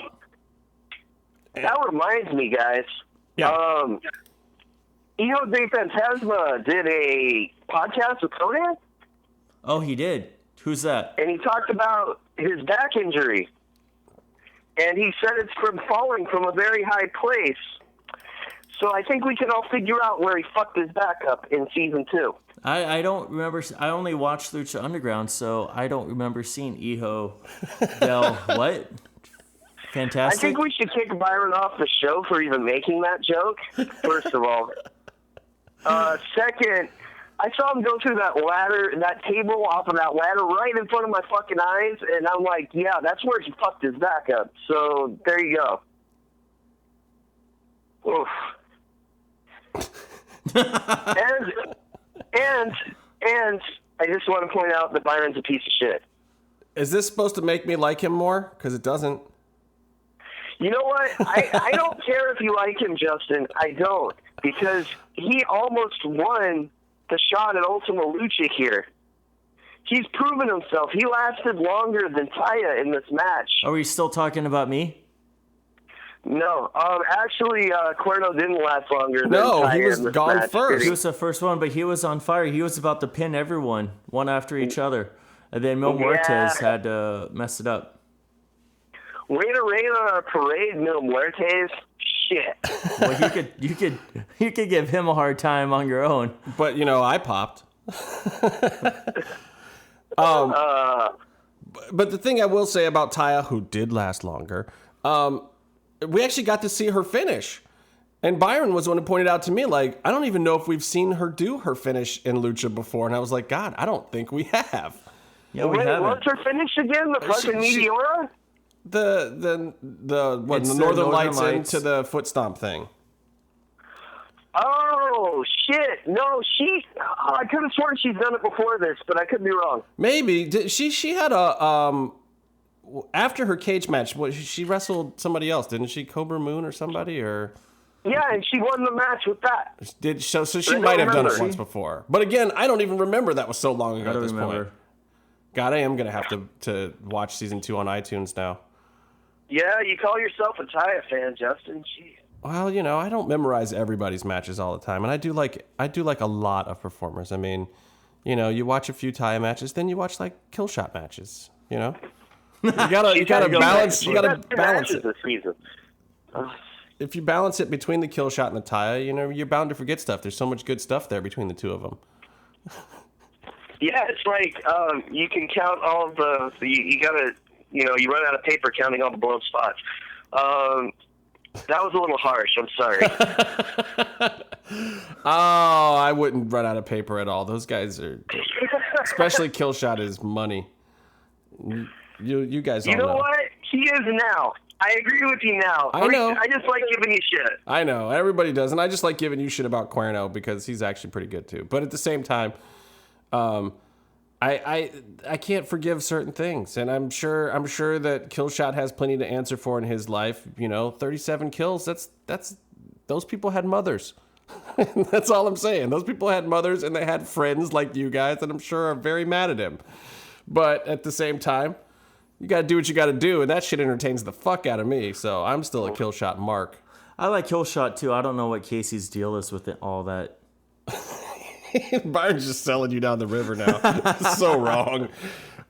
That reminds me, guys. Yeah. Hijo de Fantasma did a podcast with Conan. Oh, he did? Who's that? And he talked about his back injury. And he said it's from falling from a very high place. So I think we can all figure out where he fucked his back up in season 2. I don't remember. I only watched Lucha Underground, so I don't remember seeing Hijo del what? Fantastic. I think we should kick Byron off the show for even making that joke, first of all. Second, I saw him go through that ladder, that table off of that ladder right in front of my fucking eyes, and I'm like, yeah, that's where he fucked his back up. So there you go. Oof. and I just want to point out that Byron's a piece of shit. Is this supposed to make me like him more? Because it doesn't. You know what? I don't care if you like him, Justin. I don't. Because he almost won the shot at Ultima Lucha here. He's proven himself. He lasted longer than Taya in this match. Are we still talking about me? No. Actually, Cuerno didn't last longer than No, Taya he was in this gone match. first. He was the first one, but he was on fire. He was about to pin everyone, one after each other. And then Mil Muertes had to mess it up. Way to rain on our parade, Mil Muertes. Shit. Well, you could give him a hard time on your own. But, you know, I popped. But the thing I will say about Taya, who did last longer, we actually got to see her finish. And Byron was the one who pointed out to me, like, I don't even know if we've seen her do her finish in Lucha before. And I was like, God, I don't think we have. Yeah, we haven't. What's her finish again? The fucking Meteora? The Northern Lights into the foot stomp thing. Oh, shit. No, I could have sworn she's done it before this, but I could be wrong. Maybe. She had a, after her cage match, she wrestled somebody else, didn't she? Cobra Moon or somebody, or... Yeah, and she won the match with that. So she might have done it once before. But again, I don't even remember that was so long ago at this point. God, I am going to have to watch season 2 on iTunes now. Yeah, you call yourself a Taya fan, Justin. Jeez. Well, you know, I don't memorize everybody's matches all the time, and I do like a lot of performers. I mean, you know, you watch a few Taya matches, then you watch like kill shot matches. You know, you gotta balance. You gotta balance it. This season. If you balance it between the kill shot and the Taya, you know, you're bound to forget stuff. There's so much good stuff there between the two of them. Yeah, it's like you can count all of the. You gotta. You know, you run out of paper counting all the blown spots. That was a little harsh. I'm sorry. Oh, I wouldn't run out of paper at all. Those guys are, especially Killshot, is money. You guys all know. You know what? He is now. I agree with you now. I know. I just like giving you shit. I know. Everybody does. And I just like giving you shit about Cuerno because he's actually pretty good too. But at the same time, I can't forgive certain things, and I'm sure that Killshot has plenty to answer for in his life. You know, 37 kills. That's those people had mothers. That's all I'm saying. Those people had mothers, and they had friends like you guys, that I'm sure are very mad at him. But at the same time, you got to do what you got to do, and that shit entertains the fuck out of me. So I'm still a Killshot mark. I like Killshot too. I don't know what Casey's deal is with all that. Byron's just selling you down the river now. So wrong.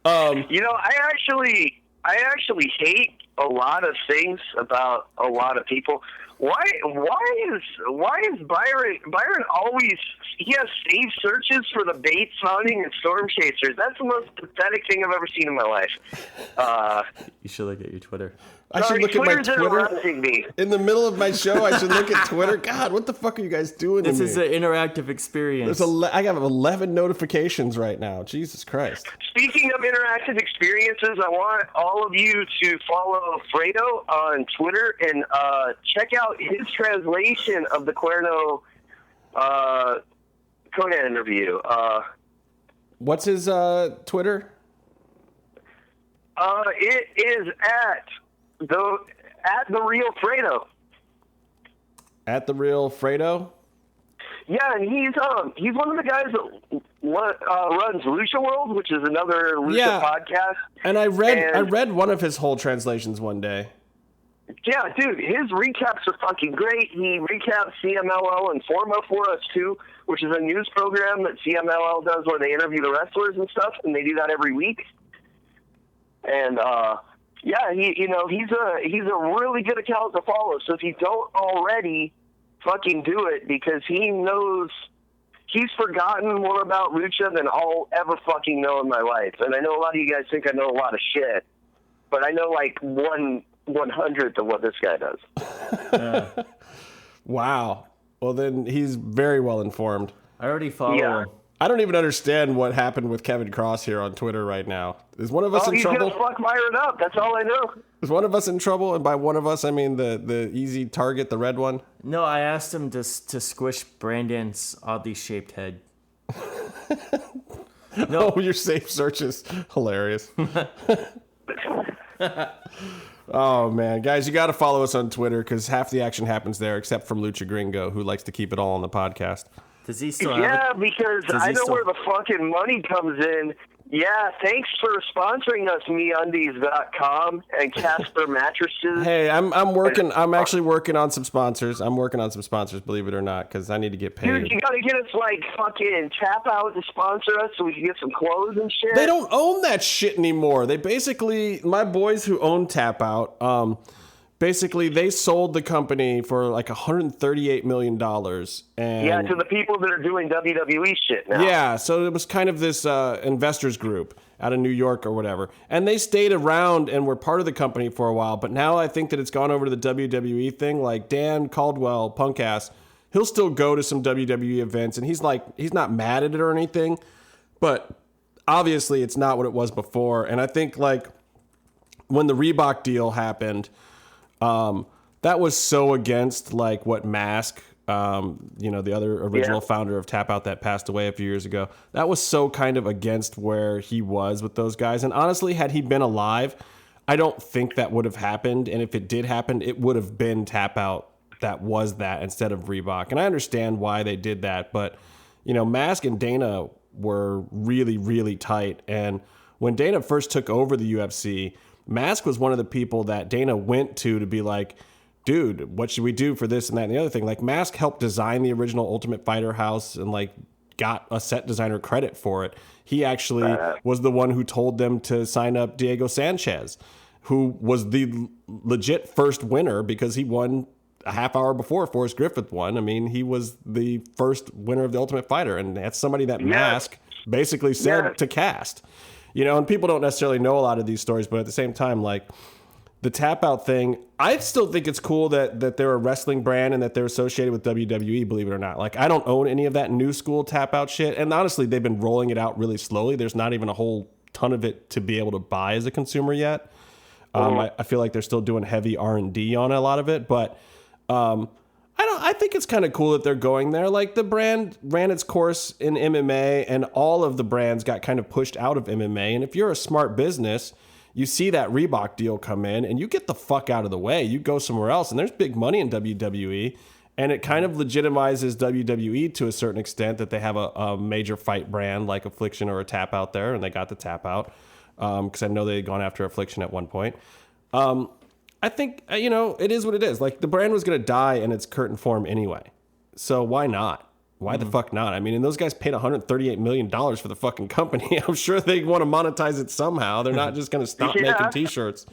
You know, I actually hate a lot of things about a lot of people. Why is Byron always, he has saved searches for the Bates Mounting and Storm Chasers? That's the most pathetic thing I've ever seen in my life. You should look at your Twitter. I should look at my Twitter. Interrupting me. In the middle of my show, I should look at Twitter. God, what the fuck are you guys doing This to me? is an interactive experience. I have 11 notifications right now. Jesus Christ. Speaking of interactive experiences, I want all of you to follow Fredo on Twitter and check out his translation of the Cuerno Conan interview. What's his Twitter? It is at the real Fredo. At the real Fredo? Yeah, and he's one of the guys that runs Lucha World, which is another Lucha podcast. And I read one of his whole translations one day. Yeah, dude, his recaps are fucking great. He recaps CMLL and Forma for us too, which is a news program that CMLL does where they interview the wrestlers and stuff, and they do that every week. And yeah, he's a really good account to follow. So if you don't already, fucking do it, because he knows, he's forgotten more about Lucha than I'll ever fucking know in my life. And I know a lot of you guys think I know a lot of shit, but I know like 1/100th of what this guy does. Wow. Well, then he's very well informed. I already follow him. I don't even understand what happened with Kevin Kross here on Twitter right now. Is one of us in trouble? He's gonna fuck Byron up. That's all I know. Is one of us in trouble? And by one of us, I mean the easy target, the red one. No, I asked him to squish Brandon's oddly shaped head. No, your safe search is hilarious. Oh man, guys, you got to follow us on Twitter because half the action happens there, except from Lucha Gringo, who likes to keep it all on the podcast. Does he still because I know where the fucking money comes in. Yeah, thanks for sponsoring us, MeUndies.com and Casper Mattresses. Hey, I'm actually working on some sponsors. Believe it or not, because I need to get paid. Dude, you gotta get us like fucking Tap Out to sponsor us so we can get some clothes and shit. They don't own that shit anymore. They basically, my boys who own Tap Out, basically they sold the company for like $138 million. And yeah, to the people that are doing WWE shit now. Yeah, so it was kind of this investors group out of New York or whatever. And they stayed around and were part of the company for a while. But now I think that it's gone over to the WWE thing. Like Dan Caldwell, punk ass, he'll still go to some WWE events. And he's not mad at it or anything. But obviously it's not what it was before. And I think like when the Reebok deal happened, that was so against like what Mask, the other original founder of Tap Out that passed away a few years ago. That was so kind of against where he was with those guys. And honestly, had he been alive, I don't think that would have happened. And if it did happen, it would have been Tap Out that was that instead of Reebok. And I understand why they did that, but Mask and Dana were really, really tight. And when Dana first took over the UFC, Mask was one of the people that Dana went to be like, dude, what should we do for this and that and the other thing? Like Mask helped design the original Ultimate Fighter house and like got a set designer credit for it. He actually was the one who told them to sign up Diego Sanchez, who was the legit first winner because he won a half hour before Forrest Griffith won. I mean, he was the first winner of the Ultimate Fighter, and that's somebody that Mask basically said to cast. And people don't necessarily know a lot of these stories, but at the same time, like the Tap Out thing, I still think it's cool that they're a wrestling brand and that they're associated with WWE, believe it or not. Like I don't own any of that new school Tap Out shit. And honestly, they've been rolling it out really slowly. There's not even a whole ton of it to be able to buy as a consumer yet. I feel like they're still doing heavy R&D on a lot of it, but I think it's kind of cool that they're going there. Like the brand ran its course in MMA and all of the brands got kind of pushed out of MMA. And if you're a smart business, you see that Reebok deal come in and you get the fuck out of the way. You go somewhere else and there's big money in WWE. And it kind of legitimizes WWE to a certain extent that they have a major fight brand like Affliction or a Tap Out there. And they got the Tap Out because I know they had gone after Affliction at one point. I think, it is what it is. Like, the brand was going to die in its current form anyway. So why not? Why the fuck not? I mean, and those guys paid $138 million for the fucking company. I'm sure they want to monetize it somehow. They're not just going to stop making T-shirts.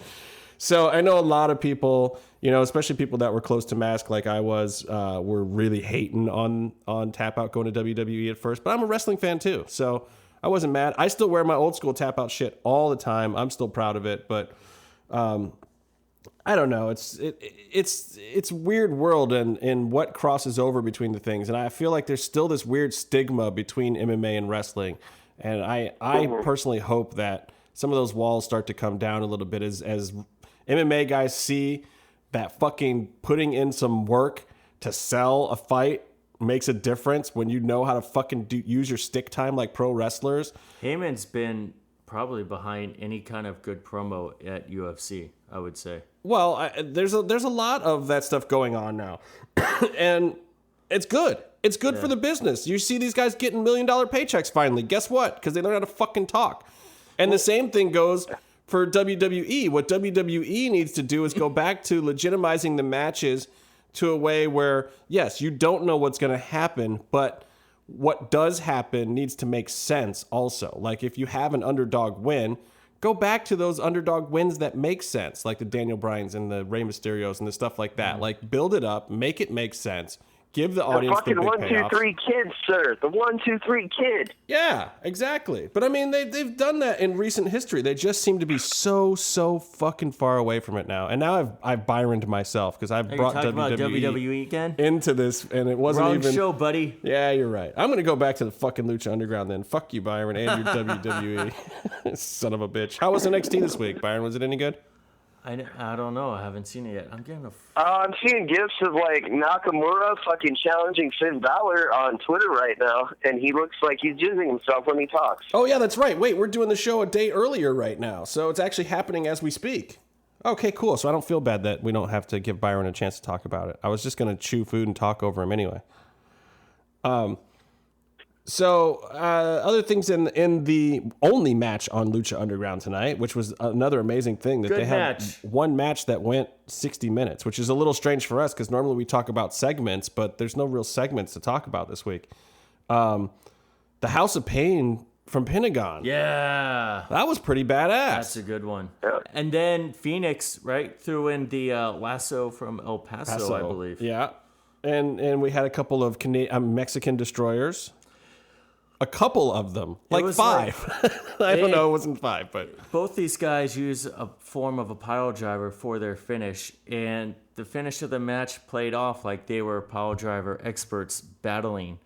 So I know a lot of people, especially people that were close to Mask like I was, were really hating on Tap Out going to WWE at first. But I'm a wrestling fan too. So I wasn't mad. I still wear my old school Tap Out shit all the time. I'm still proud of it. But I don't know. It's weird world and what crosses over between the things. And I feel like there's still this weird stigma between MMA and wrestling. And I personally hope that some of those walls start to come down a little bit as MMA guys see that fucking putting in some work to sell a fight makes a difference when you know how to fucking use your stick time like pro wrestlers. Heyman's been probably behind any kind of good promo at UFC, I would say. Well, there's a lot of that stuff going on now, and it's good. It's good for the business. You see these guys getting $1 million paychecks finally. Guess what? Because they learn how to fucking talk. And the same thing goes for WWE. What WWE needs to do is go back to legitimizing the matches to a way where, yes, you don't know what's going to happen, but what does happen needs to make sense also. Like if you have an underdog win, go back to those underdog wins that make sense, like the Daniel Bryans and the Rey Mysterios and the stuff like that. Like build it up, make it make sense, Give the audience fucking the big 1, 2, payoff. 3 kid, sir. The 1, 2, 3 kid. Yeah, exactly. But I mean, they've done that in recent history. They just seem to be so fucking far away from it now. And now I've Byroned myself because I've brought talking about WWE WWE again? into this, and it wasn't Wrong even show, buddy. Yeah, you're right. I'm gonna go back to the fucking Lucha Underground then. Fuck you, Byron, and your WWE. Son of a bitch. How was NXT this week, Byron? Was it any good? I don't know. I haven't seen it yet. I'm getting a. I'm seeing gifs of like Nakamura fucking challenging Finn Balor on Twitter right now, and he looks like he's jizzing himself when he talks. Oh yeah, that's right. Wait, we're doing the show a day earlier right now, so it's actually happening as we speak. Okay, cool. So I don't feel bad that we don't have to give Byron a chance to talk about it. I was just gonna chew food and talk over him anyway. So, other things in the only match on Lucha Underground tonight, which was another amazing thing that Good they had match. one match that went 60 minutes, which is a little strange for us because normally we talk about segments, but there's no real segments to talk about this week. The House of Pain from Pentagon. Yeah. That was pretty badass. That's a good one. And then Phoenix, right, threw in the lasso from El Paso, I believe. Yeah. And we had a couple of Mexican destroyers. A couple of them, like was 5. I don't know, it wasn't 5, but Both these guys use a form of a pile driver for their finish, and the finish of the match played off like they were pile driver experts battling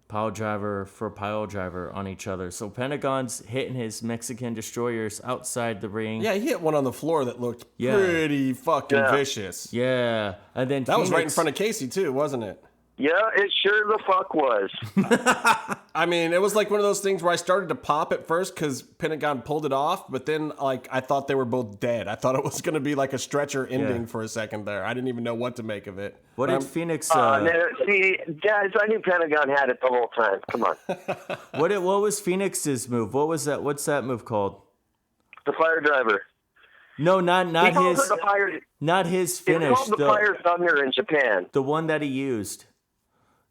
pile driver for pile driver on each other. So Pentagon's hitting his Mexican destroyers outside the ring. yeah, he hit one on the floor that looked pretty fucking vicious. Yeah. And then That was right in Phoenix- front of Casey too, wasn't it? Yeah, it sure the fuck was. I mean, it was like one of those things where I started to pop at first because Pentagon pulled it off, but then like I thought they were both dead. I thought it was going to be like a stretcher ending for a second there. I didn't even know what to make of it. What did Phoenix? See, guys, I knew Pentagon had it the whole time. Come on. What was Phoenix's move? What was that? What's that move called? The fire driver. No, not He calls his. it the fire. Not his It's finish. called the fire thunder in Japan. The one that he used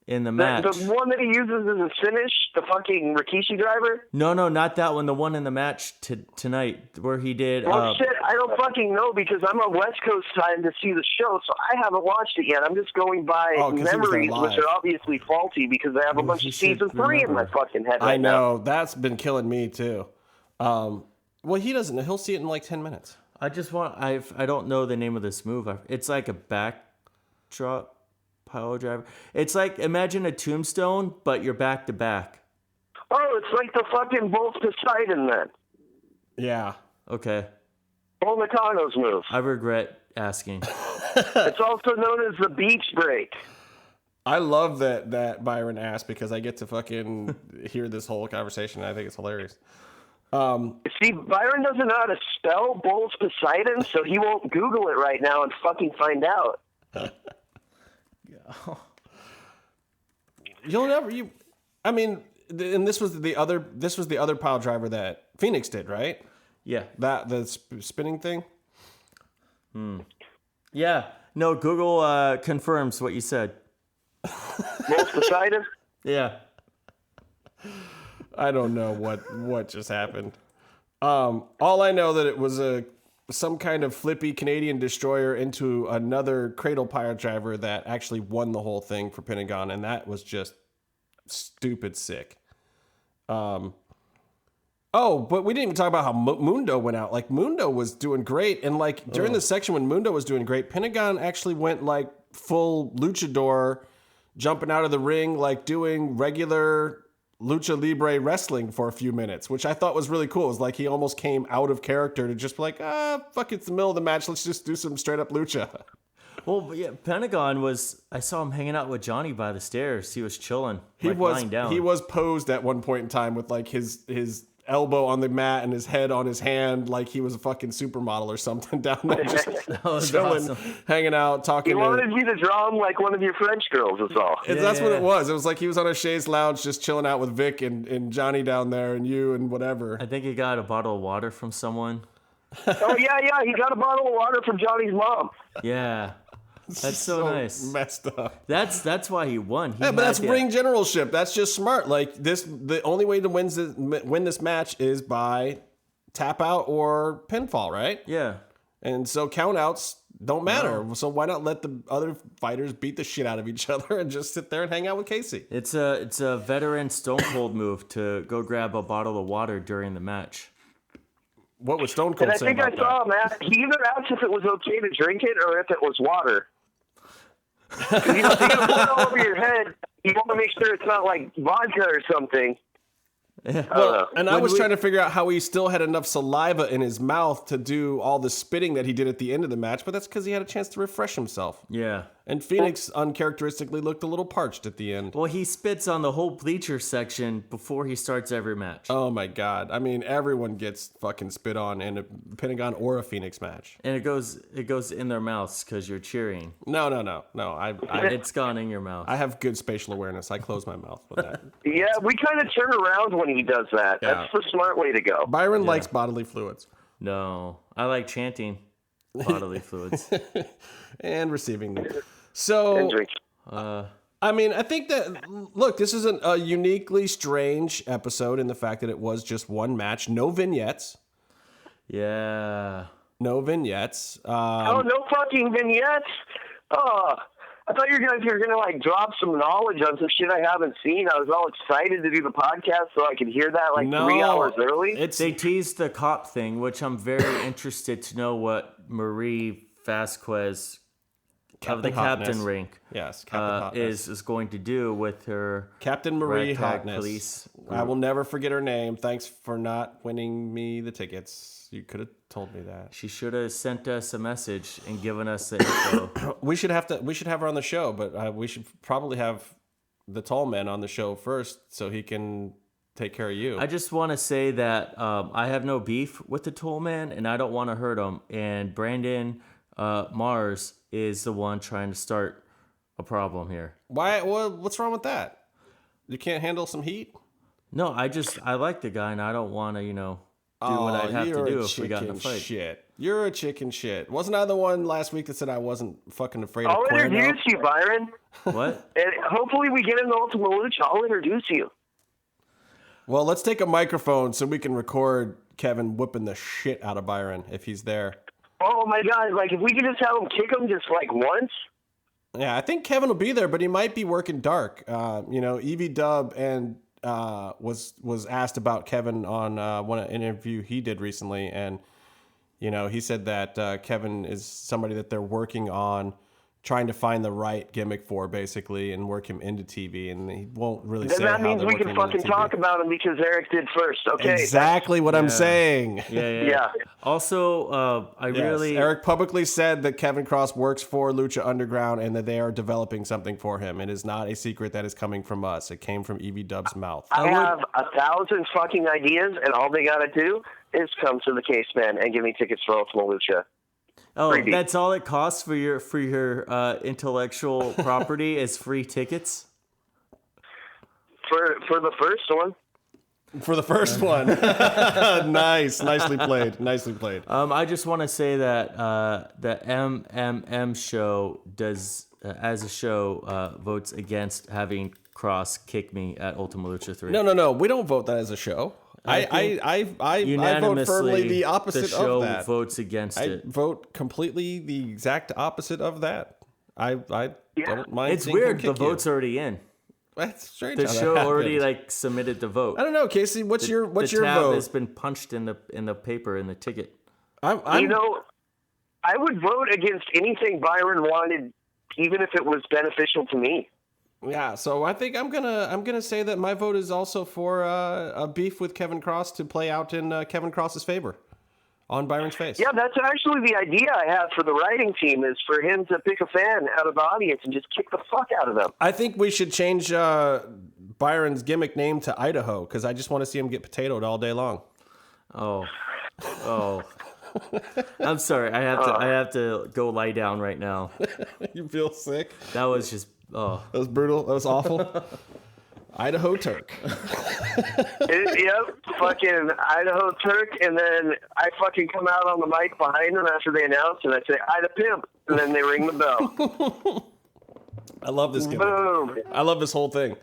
in the The match. one that he uses as a finish, the fucking Rikishi driver. No, not that one. The one in the match tonight where he did. Well, shit, I don't fucking know because I'm on West Coast time to see the show, so I haven't watched it yet. I'm just going by 'cause he was there memories, live. which are obviously faulty because I have a bunch you of should season 3 in my remember. fucking head I right now. know that's been killing me too. Well, he doesn't. He'll see it in like 10 minutes. I just want. I don't know the name of this move. It's like a backdrop pile driver. It's like imagine a tombstone, but you're back to back. Oh, it's like the fucking Bull Poseidon then. Yeah. Okay, Bull Nakano's move. I regret asking. It's also known as the beach break. I love that Byron asked because I get to fucking hear this whole conversation. And I think it's hilarious. See, Byron doesn't know how to spell Bull's Poseidon, so he won't Google it right now and fucking find out. You'll never. I mean, and this was the other pile driver that Phoenix did, right? Yeah, The spinning thing. yeah. No, Google confirms what you said. Bull's Poseidon? Yeah. I don't know what just happened. All I know that it was some kind of flippy Canadian destroyer into another cradle pile driver that actually won the whole thing for Pentagon, and that was just stupid sick. Oh, but we didn't even talk about how Mundo went out. Like Mundo was doing great, and like during the section when Mundo was doing great, Pentagon actually went like full luchador, jumping out of the ring, like doing regular lucha libre wrestling for a few minutes, which I thought was really cool. It was like he almost came out of character to just be like, fuck, it's the middle of the match. Let's just do some straight up lucha. Well, yeah, Pentagon was. I saw him hanging out with Johnny by the stairs. He was chilling. He was lying down. he was posed at one point in time with like his elbow on the mat and his head on his hand, like he was a fucking supermodel or something down there, just was chilling, awesome. hanging out, talking. He wanted you to draw him like one of your French girls, is all. That's what it was. It was like he was on a chaise lounge just chilling out with Vic and Johnny down there and you and whatever. I think he got a bottle of water from someone. Oh, yeah, he got a bottle of water from Johnny's mom. Yeah. That's so nice. Messed up. That's why he won. Yeah, but that's ring generalship. That's just smart. Like this, the only way to win this match is by tap out or pinfall, right? Yeah. And so countouts don't matter. So why not let the other fighters beat the shit out of each other and just sit there and hang out with Casey? It's a veteran Stone Cold move to go grab a bottle of water during the match. What would Stone Cold say about that? I saw him ask, he either asked if it was okay to drink it or if it was water. You got to put it all over your head. You want to make sure it's not like vodka or something. Well, and I was trying to figure out how he still had enough saliva in his mouth to do all the spitting that he did at the end of the match, but that's because he had a chance to refresh himself. Yeah. And Phoenix uncharacteristically looked a little parched at the end. Well, he spits on the whole bleacher section before he starts every match. Oh my God. I mean, everyone gets fucking spit on in a Pentagon or a Phoenix match. And it goes in their mouths because you're cheering. No. It's gone in your mouth. I have good spatial awareness. I close my mouth with that. Yeah, we kind of turn around when he does that. Yeah. That's the smart way to go. Byron likes bodily fluids. No, I like chanting bodily fluids. And receiving them. So, I mean, I think that, look, this is a uniquely strange episode in the fact that it was just one match, no vignettes. Yeah. No vignettes. No fucking vignettes? Oh, I thought you guys were going to, like, drop some knowledge on some shit I haven't seen. I was all excited to do the podcast so I could hear that, 3 hours early. They teased the cop thing, which I'm very interested to know what Marie Vasquez of the captain rank, yes, Captain is going to do with her Captain Marie ragtag Hotness. police. I will never forget her name. Thanks for not winning me the tickets. You could have told me that. She should have sent us a message and given us the info. We should have her on the show, but we should probably have the tall man on the show first so he can take care of you. I just want to say that I have no beef with the tall man, and I don't want to hurt him. And Brandon Mars is the one trying to start a problem here. Why? What's wrong with that? You can't handle some heat? No, I like the guy, and I don't want to, do what I'd have to do if we got in a fight. Shit. You're a chicken shit. Wasn't I the one last week that said I wasn't fucking afraid of I'll introduce you, Byron. What? And hopefully we get into Ultimate Lucha. I'll introduce you. Well, let's take a microphone so we can record Kevin whipping the shit out of Byron if he's there. Oh my God! If we could just have him kick him just once. Yeah, I think Kevin will be there, but he might be working dark. Evie Dub and was asked about Kevin on one interview he did recently, and he said that Kevin is somebody that they're working on trying to find the right gimmick for, basically, and work him into TV, and he won't really say how they're working him into TV. That means we can fucking talk about him because Eric did first, okay? Exactly what I'm saying. Yeah. Also, Eric publicly said that Kevin Kross works for Lucha Underground and that they are developing something for him. It is not a secret that is coming from us. It came from Evie Dub's mouth. I have 1,000 fucking ideas, and all they gotta do is come to the Case Man and give me tickets for Ultimate Lucha. Oh, that's all it costs for your intellectual property is free tickets? For the first one. For the first one. Nice. Nicely played. I just want to say that the MMM show does, as a show, votes against having Kross kick me at Ultima Lucha 3. No. We don't vote that as a show. I vote firmly the opposite the show of that. Votes against it. I vote completely the exact opposite of that. I don't mind. It's weird. The vote's already in. That's strange. The show already submitted the vote. I don't know, Casey. What's your vote? The tab has been punched in the paper in the ticket. I would vote against anything Byron wanted, even if it was beneficial to me. Yeah, so I think I'm gonna say that my vote is also for a beef with Kevin Kross to play out in Kevin Kross's favor on Byron's face. Yeah, that's actually the idea I have for the writing team is for him to pick a fan out of the audience and just kick the fuck out of them. I think we should change Byron's gimmick name to Idaho because I just want to see him get potatoed all day long. Oh. I'm sorry. I have to go lie down right now. You feel sick? That was just. Oh, that was brutal. That was awful. Idaho Turk. Yep, fucking Idaho Turk, and then I fucking come out on the mic behind them after they announce, and I say Ida Pimp, and then they ring the bell. I love this gimmick. Boom. I love this whole thing.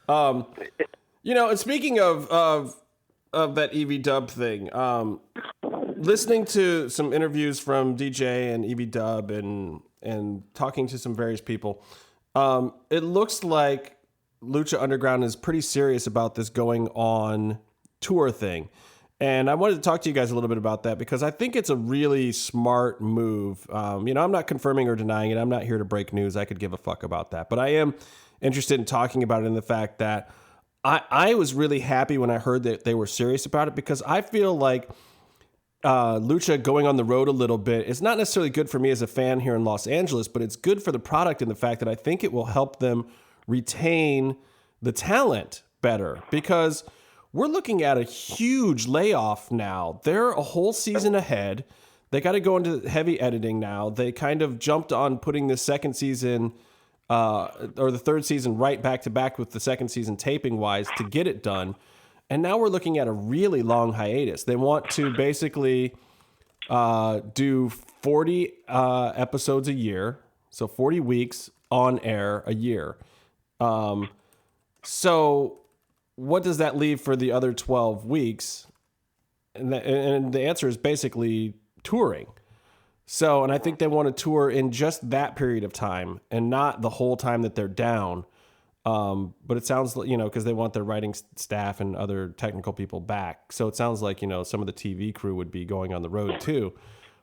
And speaking of that Evie Dub thing, listening to some interviews from DJ and EV Dub and talking to some various people, it looks like Lucha Underground is pretty serious about this going on tour thing. And I wanted to talk to you guys a little bit about that because I think it's a really smart move. I'm not confirming or denying it. I'm not here to break news. I could give a fuck about that. But I am interested in talking about it in the fact that I was really happy when I heard that they were serious about it because I feel like Lucha going on the road a little bit is not necessarily good for me as a fan here in Los Angeles, but it's good for the product in the fact that I think it will help them retain the talent better because we're looking at a huge layoff now. They're a whole season ahead. They got to go into heavy editing now. They kind of jumped on putting the second season or the third season right back to back with the second season taping wise to get it done. And now we're looking at a really long hiatus. They want to basically do 40 episodes a year. So 40 weeks on air a year. So what does that leave for the other 12 weeks? And the answer is basically touring. So, and I think they want to tour in just that period of time and not the whole time that they're down. But it sounds like, because they want their writing staff and other technical people back. So it sounds like, some of the TV crew would be going on the road too.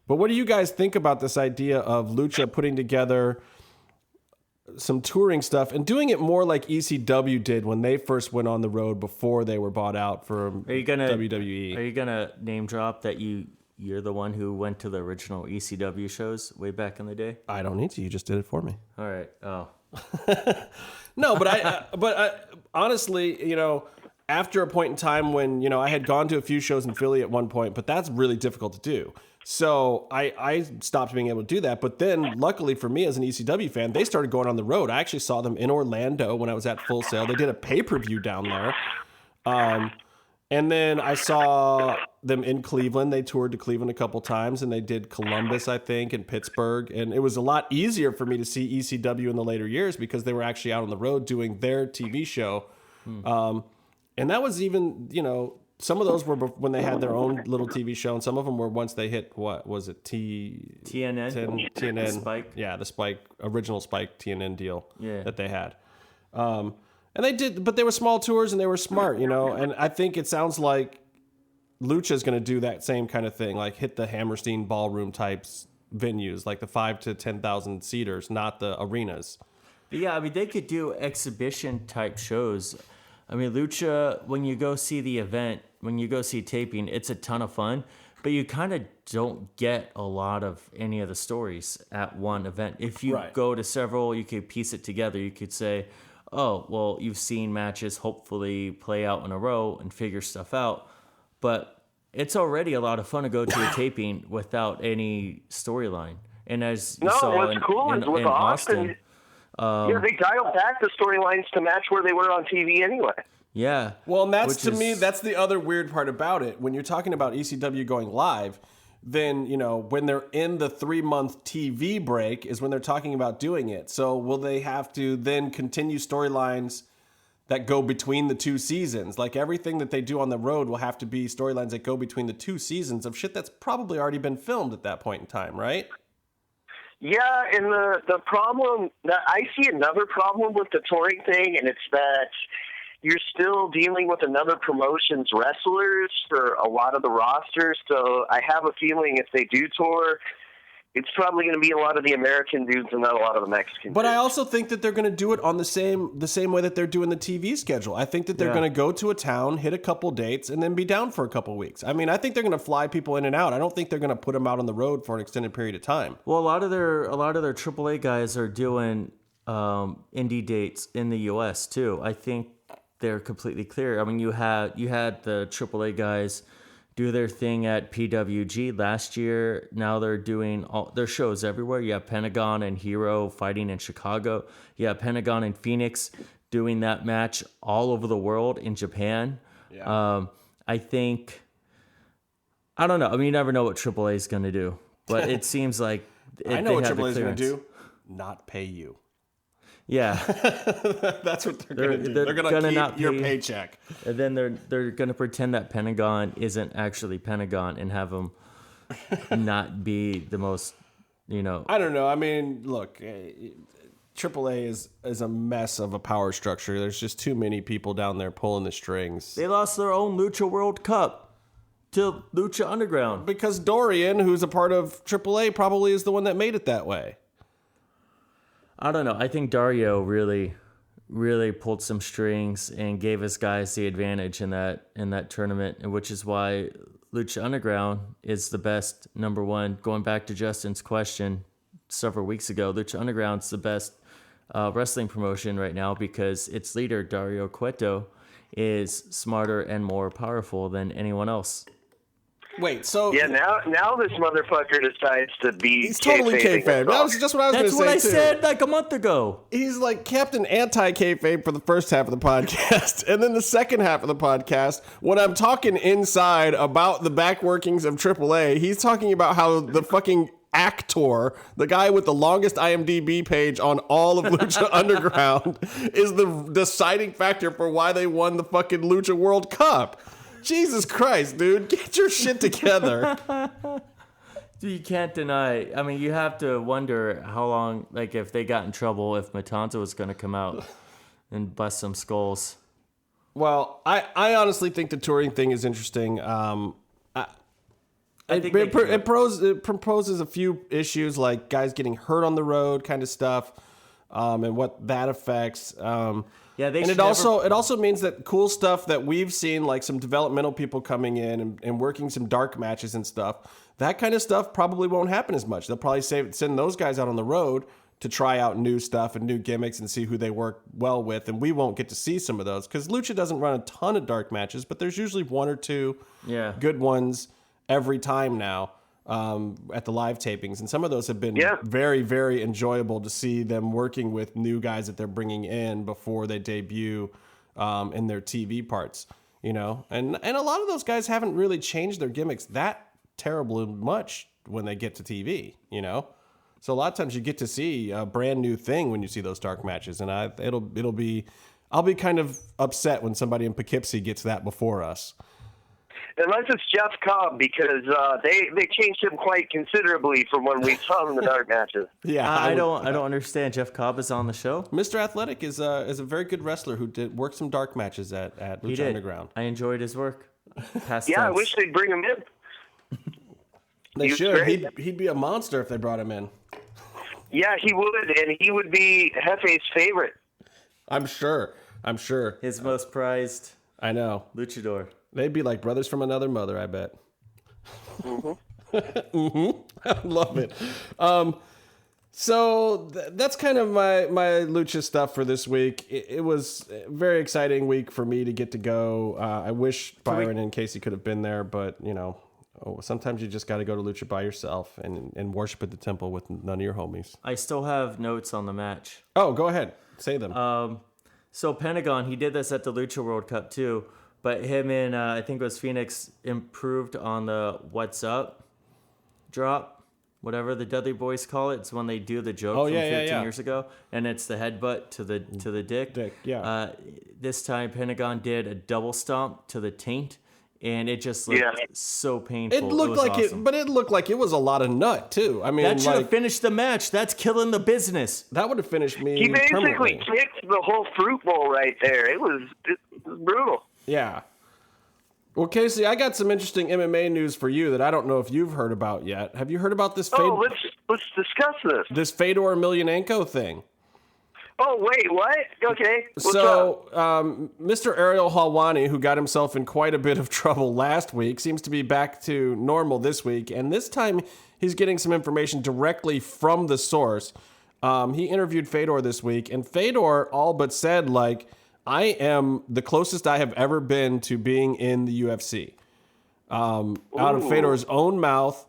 But what do you guys think about this idea of Lucha putting together some touring stuff and doing it more like ECW did when they first went on the road before they were bought out from WWE? Are you gonna name drop that you're the one who went to the original ECW shows way back in the day? I don't need to. You just did it for me. All right. Oh. No, but I honestly, after a point in time when, I had gone to a few shows in Philly at one point, but that's really difficult to do. So I stopped being able to do that. But then luckily for me as an ECW fan, they started going on the road. I actually saw them in Orlando when I was at Full Sail. They did a pay-per-view down there. And then I saw them in Cleveland. They toured to Cleveland a couple times, and they did Columbus, I think, and Pittsburgh. And it was a lot easier for me to see ECW in the later years because they were actually out on the road doing their TV show. And that was even, some of those were when they had their own little TV show, and some of them were once they hit, what was it, TNN? TNN. Spike? Yeah, the Spike, original Spike TNN deal that they had. And they did, but they were small tours and they were smart, and I think it sounds like Lucha is going to do that same kind of thing, like hit the Hammerstein ballroom types venues, like the 5,000 to 10,000 seaters, not the arenas. But yeah, they could do exhibition type shows. Lucha, when you go see the event, when you go see taping, it's a ton of fun, but you kind of don't get a lot of any of the stories at one event. If you go to several, you could piece it together. You could say, oh, well, you've seen matches hopefully play out in a row and figure stuff out. But it's already a lot of fun to go to a taping without any storyline. And as you saw what's cool is with Austin, they dialed back the storylines to match where they were on TV anyway. Yeah. Well, and that's me, that's the other weird part about it. When you're talking about ECW going live, then, when they're in the 3-month TV break is when they're talking about doing it. So will they have to then continue storylines that go between the two seasons? Like everything that they do on the road will have to be storylines that go between the two seasons of shit that's probably already been filmed at that point in time, right? Yeah, and the problem, I see another problem with the touring thing, and it's that you're still dealing with another promotion's wrestlers for a lot of the rosters. So I have a feeling if they do tour, it's probably going to be a lot of the American dudes and not a lot of the Mexican But dudes. I also think that they're going to do it on the same way that they're doing the TV schedule. I think that they're going to go to a town, hit a couple dates, and then be down for a couple weeks. I think they're going to fly people in and out. I don't think they're going to put them out on the road for an extended period of time. Well, a lot of their AAA guys are doing indie dates in the U.S. too. I think they're completely clear. You had the AAA guys do their thing at PWG last year. Now they're doing all their shows everywhere. You have Pentagon and Hero fighting in Chicago. You have Pentagon and Phoenix doing that match all over the world in Japan. Yeah. I don't know. You never know what AAA is going to do, but it seems like I know what AAA is going to do. Not pay you. Yeah, that's what they're going to do. They're going to keep your paycheck, and then they're going to pretend that Pentagon isn't actually Pentagon and have them not be the most, I don't know. I mean, look, AAA is a mess of a power structure. There's just too many people down there pulling the strings. They lost their own Lucha World Cup to Lucha Underground. Because Dorian, who's a part of AAA, probably is the one that made it that way. I don't know. I think Dario really pulled some strings and gave his guys the advantage in that tournament, and which is why Lucha Underground is the best number one. Going back to Justin's question several weeks ago, Lucha Underground's the best wrestling promotion right now because its leader, Dario Cueto, is smarter and more powerful than anyone else. Wait, so... Yeah, now this motherfucker decides to be... He's totally kayfabe. That was just what I was going to say, That's what I said like a month ago. He's like Captain Anti-Kayfabe for the first half of the podcast. And then the second half of the podcast, when I'm talking inside about the back workings of AAA, he's talking about how the fucking actor, the guy with the longest IMDb page on all of Lucha Underground, is the deciding factor for why they won the fucking Lucha World Cup. Jesus Christ, dude. Get your shit together. You can't deny. I mean, you have to wonder how long, like, if they got in trouble, if Matanza was going to come out and bust some skulls. Well, I honestly think the touring thing is interesting. It proposes a few issues, like guys getting hurt on the road kind of stuff, and what that affects. It also means that cool stuff that we've seen, like some developmental people coming in and working some dark matches and stuff, that kind of stuff probably won't happen as much. They'll probably send those guys out on the road to try out new stuff and new gimmicks and see who they work well with, and we won't get to see some of those because Lucha doesn't run a ton of dark matches, but there's usually one or two good ones every time now. At the live tapings, and some of those have been very, very enjoyable to see them working with new guys that they're bringing in before they debut in their TV parts, and a lot of those guys haven't really changed their gimmicks that terribly much when they get to TV, so a lot of times you get to see a brand new thing when you see those dark matches, and I'll be kind of upset when somebody in Poughkeepsie gets that before us. Unless it's Jeff Cobb, because they changed him quite considerably from when we saw him in the dark matches. Yeah, I don't understand. Jeff Cobb is on the show. Mr. Athletic is a very good wrestler who worked some dark matches at Lucha Underground. I enjoyed his work. I wish they'd bring him in. They should. He'd be a monster if they brought him in. Yeah, he would, and he would be Hefe's favorite. I'm sure. His most prized. I know. Luchador. They'd be like brothers from another mother, I bet. I love it. So that's kind of my Lucha stuff for this week. It was a very exciting week for me to get to go. I wish Byron and Casey could have been there, but, sometimes you just got to go to Lucha by yourself and worship at the temple with none of your homies. I still have notes on the match. Oh, go ahead. Say them. So Pentagon, he did this at the Lucha World Cup too. But him and I think it was Phoenix improved on the "What's Up" drop, whatever the Dudley Boys call it. It's when they do the joke from 15 years ago, and it's the headbutt to the dick. This time Pentagon did a double stomp to the taint, and it just looked so painful. It looked like awesome. It looked like it was a lot of nut too. I mean, that should have finished the match. That's killing the business. That would have finished me. He basically kicked the whole fruit bowl right there. It was brutal. Yeah. Well, Casey, I got some interesting MMA news for you that I don't know if you've heard about yet. Have you heard about this? Let's discuss this. This Fedor Emelianenko thing. Oh, wait, what? Okay. What's up? Mr. Ariel Helwani, who got himself in quite a bit of trouble last week, seems to be back to normal this week, and this time he's getting some information directly from the source. He interviewed Fedor this week, and Fedor all but said, I am the closest I have ever been to being in the UFC. Out of Fedor's own mouth,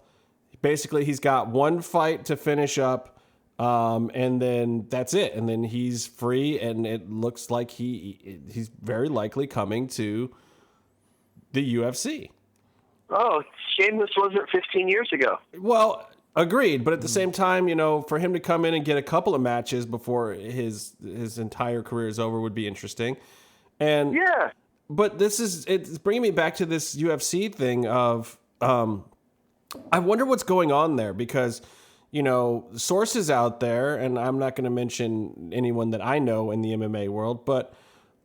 basically he's got one fight to finish up, and then that's it. And then he's free, and it looks like he's very likely coming to the UFC. Oh, shame this wasn't 15 years ago. Well, agreed, but at the same time, for him to come in and get a couple of matches before his entire career is over would be interesting. And but it's bringing me back to this UFC thing of I wonder what's going on there because, sources out there, and I'm not going to mention anyone that I know in the MMA world, but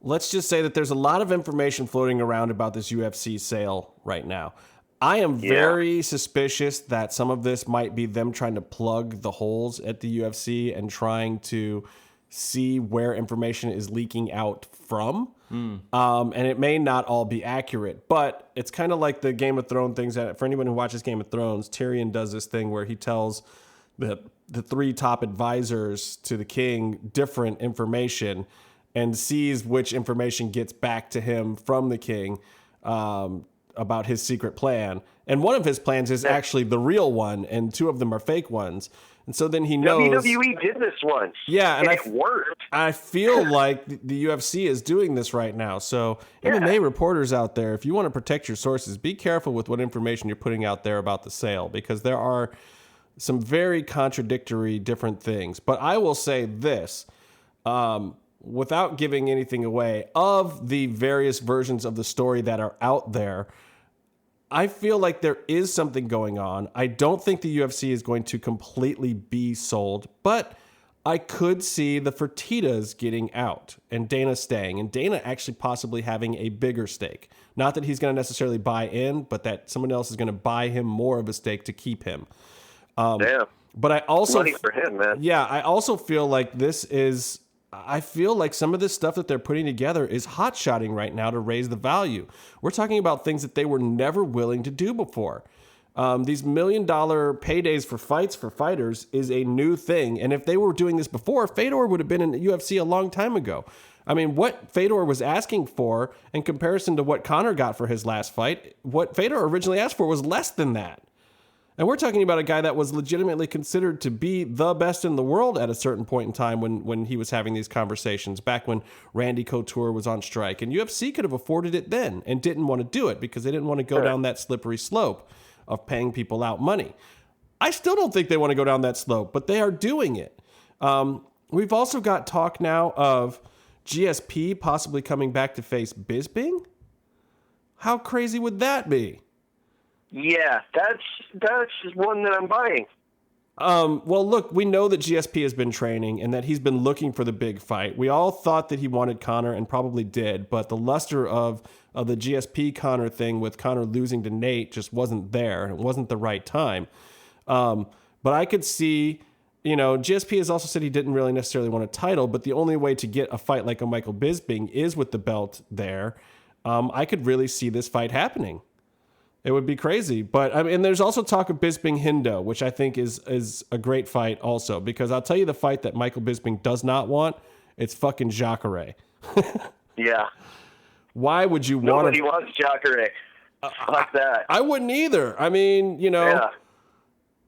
let's just say that there's a lot of information floating around about this UFC sale right now. I am very suspicious that some of this might be them trying to plug the holes at the UFC and trying to see where information is leaking out from. And it may not all be accurate, but it's kind of like the Game of Thrones things that for anyone who watches Game of Thrones, Tyrion does this thing where he tells the three top advisors to the king different information and sees which information gets back to him from the king about his secret plan. And one of his plans is actually the real one, and two of them are fake ones. And so then he knows... WWE did this once. Yeah, and it worked. I feel like the UFC is doing this right now. So MMA reporters out there, if you want to protect your sources, be careful with what information you're putting out there about the sale, because there are some very contradictory different things. But I will say this, without giving anything away, of the various versions of the story that are out there, I feel like there is something going on. I don't think the UFC is going to completely be sold, but I could see the Fertittas getting out and Dana staying, and Dana actually possibly having a bigger stake. Not that he's going to necessarily buy in, but that someone else is going to buy him more of a stake to keep him. Damn. But I also... money for him, man. Yeah, I also feel like I feel like some of this stuff that they're putting together is hot-shotting right now to raise the value. We're talking about things that they were never willing to do before. These $1 million paydays for fights for fighters is a new thing. And if they were doing this before, Fedor would have been in the UFC a long time ago. I mean, what Fedor was asking for in comparison to what Conor got for his last fight, what Fedor originally asked for was less than that. And we're talking about a guy that was legitimately considered to be the best in the world at a certain point in time when he was having these conversations, back when Randy Couture was on strike. And UFC could have afforded it then and didn't want to do it because they didn't want to go down that slippery slope of paying people out money. I still don't think they want to go down that slope, but they are doing it. We've also got talk now of GSP possibly coming back to face Bisping. How crazy would that be? Yeah, that's one that I'm buying. Well, look, we know that GSP has been training and that he's been looking for the big fight. We all thought that he wanted Conor and probably did, but the luster of the GSP Conor thing with Conor losing to Nate just wasn't there. It wasn't the right time. But I could see, GSP has also said he didn't really necessarily want a title, but the only way to get a fight like a Michael Bisping is with the belt there. I could really see this fight happening. It would be crazy. But I mean, there's also talk of Bisping Hindo, which I think is a great fight also, because I'll tell you the fight that Michael Bisping does not want, it's fucking Jacare. Yeah. Why would you want Nobody wants Jacare. Fuck that. I wouldn't either. I mean,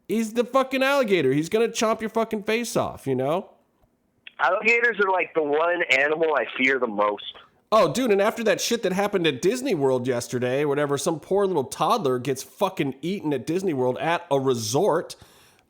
he's the fucking alligator. He's going to chomp your fucking face off, Alligators are like the one animal I fear the most. Oh, dude, and after that shit that happened at Disney World yesterday, whatever, some poor little toddler gets fucking eaten at Disney World at a resort.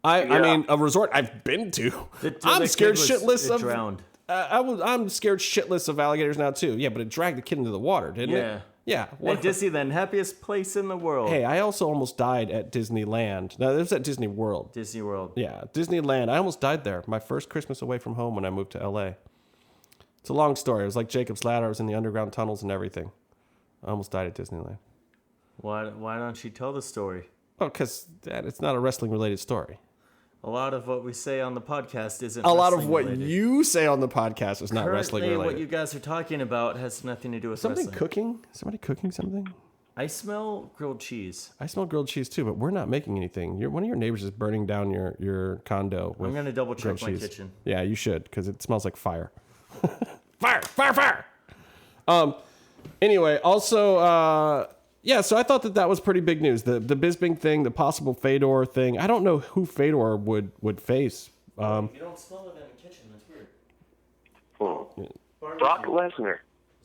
I mean, a resort I've been to. I'm scared shitless of... drowned. I'm scared shitless of alligators now, too. Yeah, but it dragged the kid into the water, didn't it? Yeah. At Disneyland, happiest place in the world. Hey, I also almost died at Disneyland. No, it was at Disney World. Disney World. Yeah, Disneyland. I almost died there. My first Christmas away from home when I moved to L.A. It's a long story. It was like Jacob's Ladder. I was in the underground tunnels and everything. I almost died at Disneyland. Why don't you tell the story? Oh, because it's not a wrestling-related story. A lot of what we say on the podcast isn't a lot of what related. You say on the podcast is not wrestling-related. What you guys are talking about has nothing to do with something wrestling. Cooking? Somebody cooking something? I smell grilled cheese. I smell grilled cheese, too, but we're not making anything. One of your neighbors is burning down your condo with I'm going to double-check my cheese. kitchen. Yeah, you should, because it smells like fire. Fire! Anyway, also, so I thought that was pretty big news. The Bisping thing, the possible Fedor thing. I don't know who Fedor would face. You don't smell it in the kitchen. That's weird. Brock Lesnar.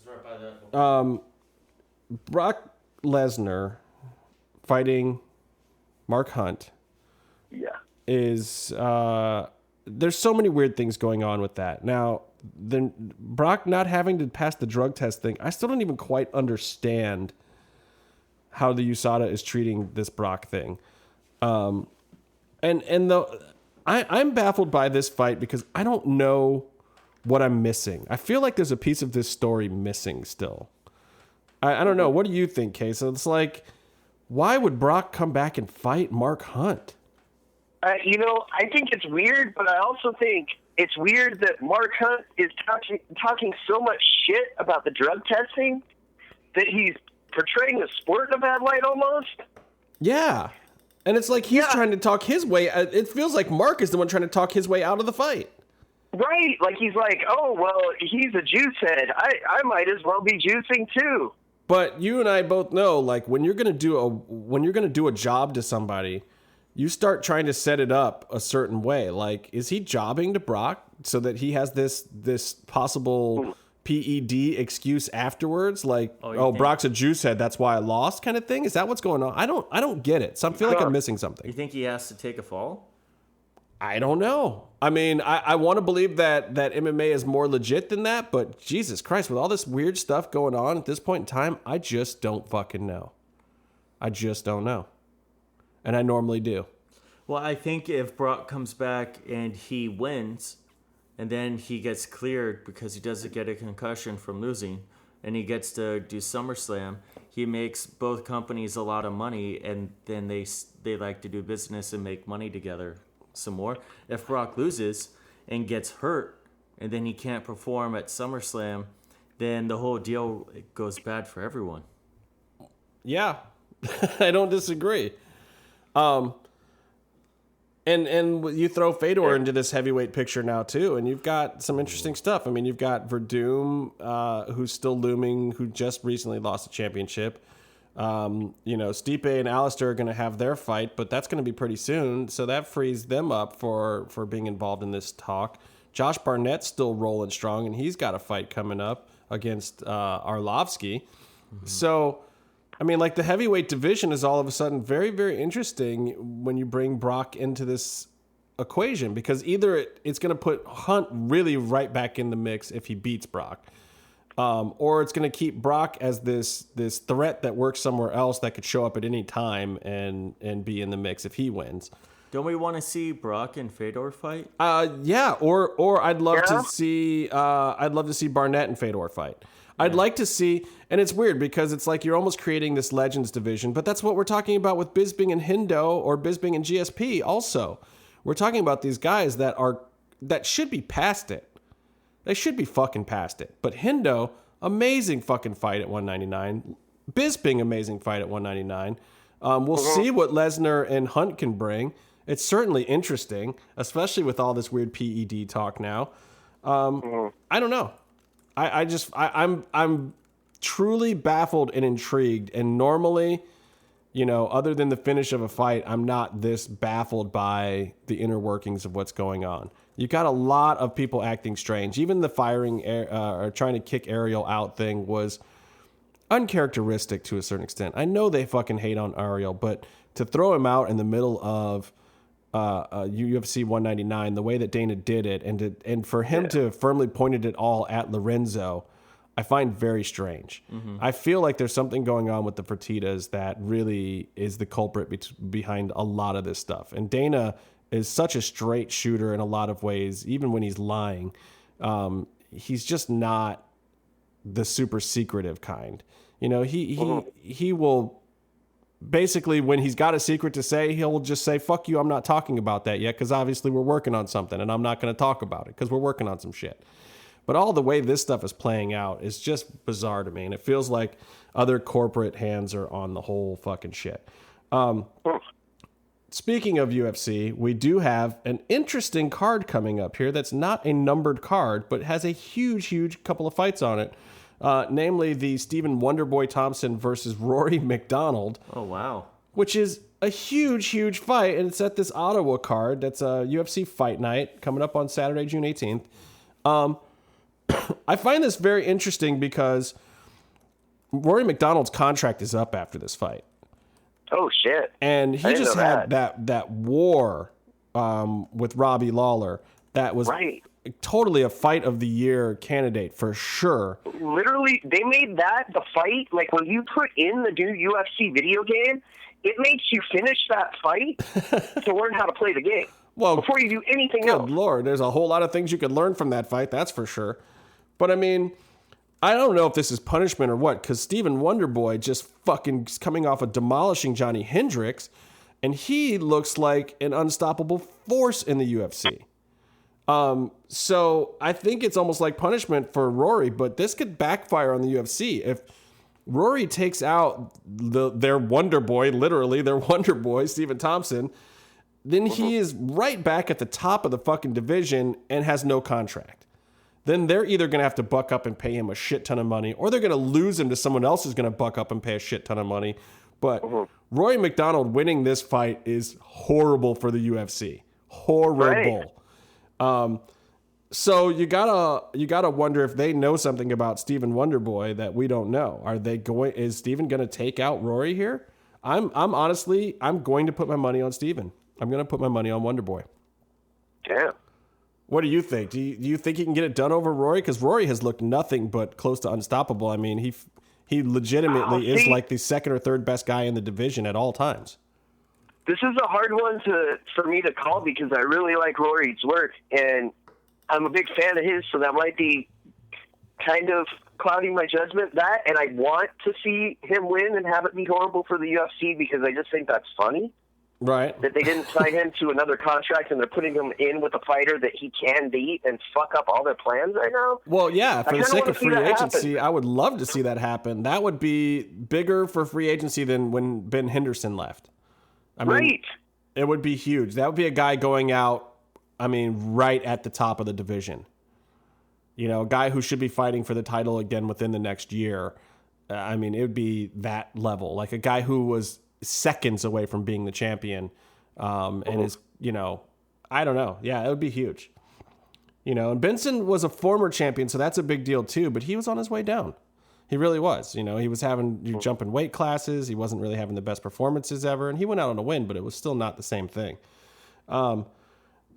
Right by Brock Lesnar fighting Mark Hunt. Yeah. Is there's so many weird things going on with that. Now, then Brock not having to pass the drug test thing, I still don't even quite understand how the USADA is treating this Brock thing. I'm baffled by this fight because I don't know what I'm missing. I feel like there's a piece of this story missing still. I don't know. What do you think, Kay? So it's like, why would Brock come back and fight Mark Hunt? I think it's weird, but I also think it's weird that Mark Hunt is talking so much shit about the drug testing that he's portraying the sport in a bad light almost. Yeah. And it's like he's trying to talk his way. It feels like Mark is the one trying to talk his way out of the fight. Right. Like he's like, oh, well, he's a juice head. I might as well be juicing too. But you and I both know, like, when you're gonna do a job to somebody, you start trying to set it up a certain way. Like, is he jobbing to Brock so that he has this possible PED excuse afterwards? Like, Brock's a juice head, that's why I lost, kind of thing. Is that what's going on? I don't get it. So I feel like I'm missing something. You think he has to take a fall? I don't know. I mean, I want to believe that MMA is more legit than that, but Jesus Christ, with all this weird stuff going on at this point in time, I just don't fucking know. I just don't know. And I normally do. Well, I think if Brock comes back and he wins, and then he gets cleared because he doesn't get a concussion from losing, and he gets to do SummerSlam, he makes both companies a lot of money, and then they like to do business and make money together some more. If Brock loses and gets hurt, and then he can't perform at SummerSlam, then the whole deal goes bad for everyone. Yeah, I don't disagree. And you throw Fedor into this heavyweight picture now too, and you've got some interesting stuff. I mean, you've got Verdum, who's still looming, who just recently lost the championship. Stipe and Alistair are going to have their fight, but that's going to be pretty soon, so that frees them up for being involved in this talk. Josh Barnett's still rolling strong, and he's got a fight coming up against Arlovsky. Mm-hmm. So, I mean, like, the heavyweight division is all of a sudden very, very interesting when you bring Brock into this equation, because either it's going to put Hunt really right back in the mix if he beats Brock, or it's going to keep Brock as this threat that works somewhere else that could show up at any time and be in the mix if he wins. Don't we want to see Brock and Fedor fight? Yeah, or I'd love to see Barnett and Fedor fight. I'd like to see, and it's weird because it's like you're almost creating this Legends division, but that's what we're talking about with Bisping and Hendo, or Bisping and GSP also. We're talking about these guys that should be past it. They should be fucking past it. But Hendo, amazing fucking fight at 199. Bisping, amazing fight at 199. We'll see what Lesnar and Hunt can bring. It's certainly interesting, especially with all this weird PED talk now. I don't know. I'm truly baffled and intrigued. And normally, other than the finish of a fight, I'm not this baffled by the inner workings of what's going on. You've got a lot of people acting strange. Even the firing or trying to kick Ariel out thing was uncharacteristic to a certain extent. I know they fucking hate on Ariel, but to throw him out in the middle of UFC 199, the way that Dana did it, and for him to firmly pointed it all at Lorenzo, I find very strange. Mm-hmm. I feel like there's something going on with the Fertittas that really is the culprit behind a lot of this stuff. And Dana is such a straight shooter in a lot of ways, even when he's lying. He's just not the super secretive kind. He will basically, when he's got a secret to say, he'll just say, fuck you, I'm not talking about that yet, because obviously we're working on something, and I'm not going to talk about it because we're working on some shit. But all the way this stuff is playing out is just bizarre to me, and it feels like other corporate hands are on the whole fucking shit. Speaking of UFC, we do have an interesting card coming up here that's not a numbered card, but has a huge, huge couple of fights on it. Namely the Stephen Wonderboy Thompson versus Rory McDonald. Oh, wow. Which is a huge, huge fight, and it's at this Ottawa card. That's a UFC Fight Night coming up on Saturday, June 18th. I find this very interesting because Rory McDonald's contract is up after this fight. Oh, shit. And he just had that war with Robbie Lawler that was totally a fight of the year candidate for sure. Literally, they made that the fight. Like when you put in the new UFC video game, it makes you finish that fight to learn how to play the game. Well, before you do anything else. Good Lord, there's a whole lot of things you could learn from that fight, that's for sure. But I mean, I don't know if this is punishment or what, because Steven Wonderboy just fucking coming off of demolishing Johnny Hendricks, and he looks like an unstoppable force in the UFC. So I think it's almost like punishment for Rory, but this could backfire on the UFC. If Rory takes out their Wonder Boy, literally their Wonder Boy, Stephen Thompson, then he is right back at the top of the fucking division and has no contract. Then they're either going to have to buck up and pay him a shit ton of money, or they're going to lose him to someone else who's going to buck up and pay a shit ton of money. But Rory McDonald winning this fight is horrible for the UFC. Horrible. Right. So you gotta wonder if they know something about Stephen Wonderboy that we don't know. Is Stephen going to take out Rory here? I'm honestly going to put my money on Stephen. I'm going to put my money on Wonderboy. Damn. What do you think? Do you think he can get it done over Rory? Because Rory has looked nothing but close to unstoppable. I mean, he legitimately is like the second or third best guy in the division at all times. This is a hard one for me to call because I really like Rory's work, and I'm a big fan of his, so that might be kind of clouding my judgment. That, and I want to see him win and have it be horrible for the UFC because I just think that's funny. Right. That they didn't sign him to another contract and they're putting him in with a fighter that he can beat and fuck up all their plans right now. Well, yeah, for the sake of free agency, I would love to see that happen. That would be bigger for free agency than when Ben Henderson left. I mean, it would be huge. That would be a guy going out, I mean, right at the top of the division. You know, a guy who should be fighting for the title again within the next year. I mean, it would be that level. Like a guy who was seconds away from being the champion and is, you know, I don't know. Yeah, it would be huge. You know, and Benson was a former champion, so that's a big deal too, but he was on his way down. He really was. You know, he was having jumping weight classes. He wasn't really having the best performances ever, and he went out on a win, but it was still not the same thing.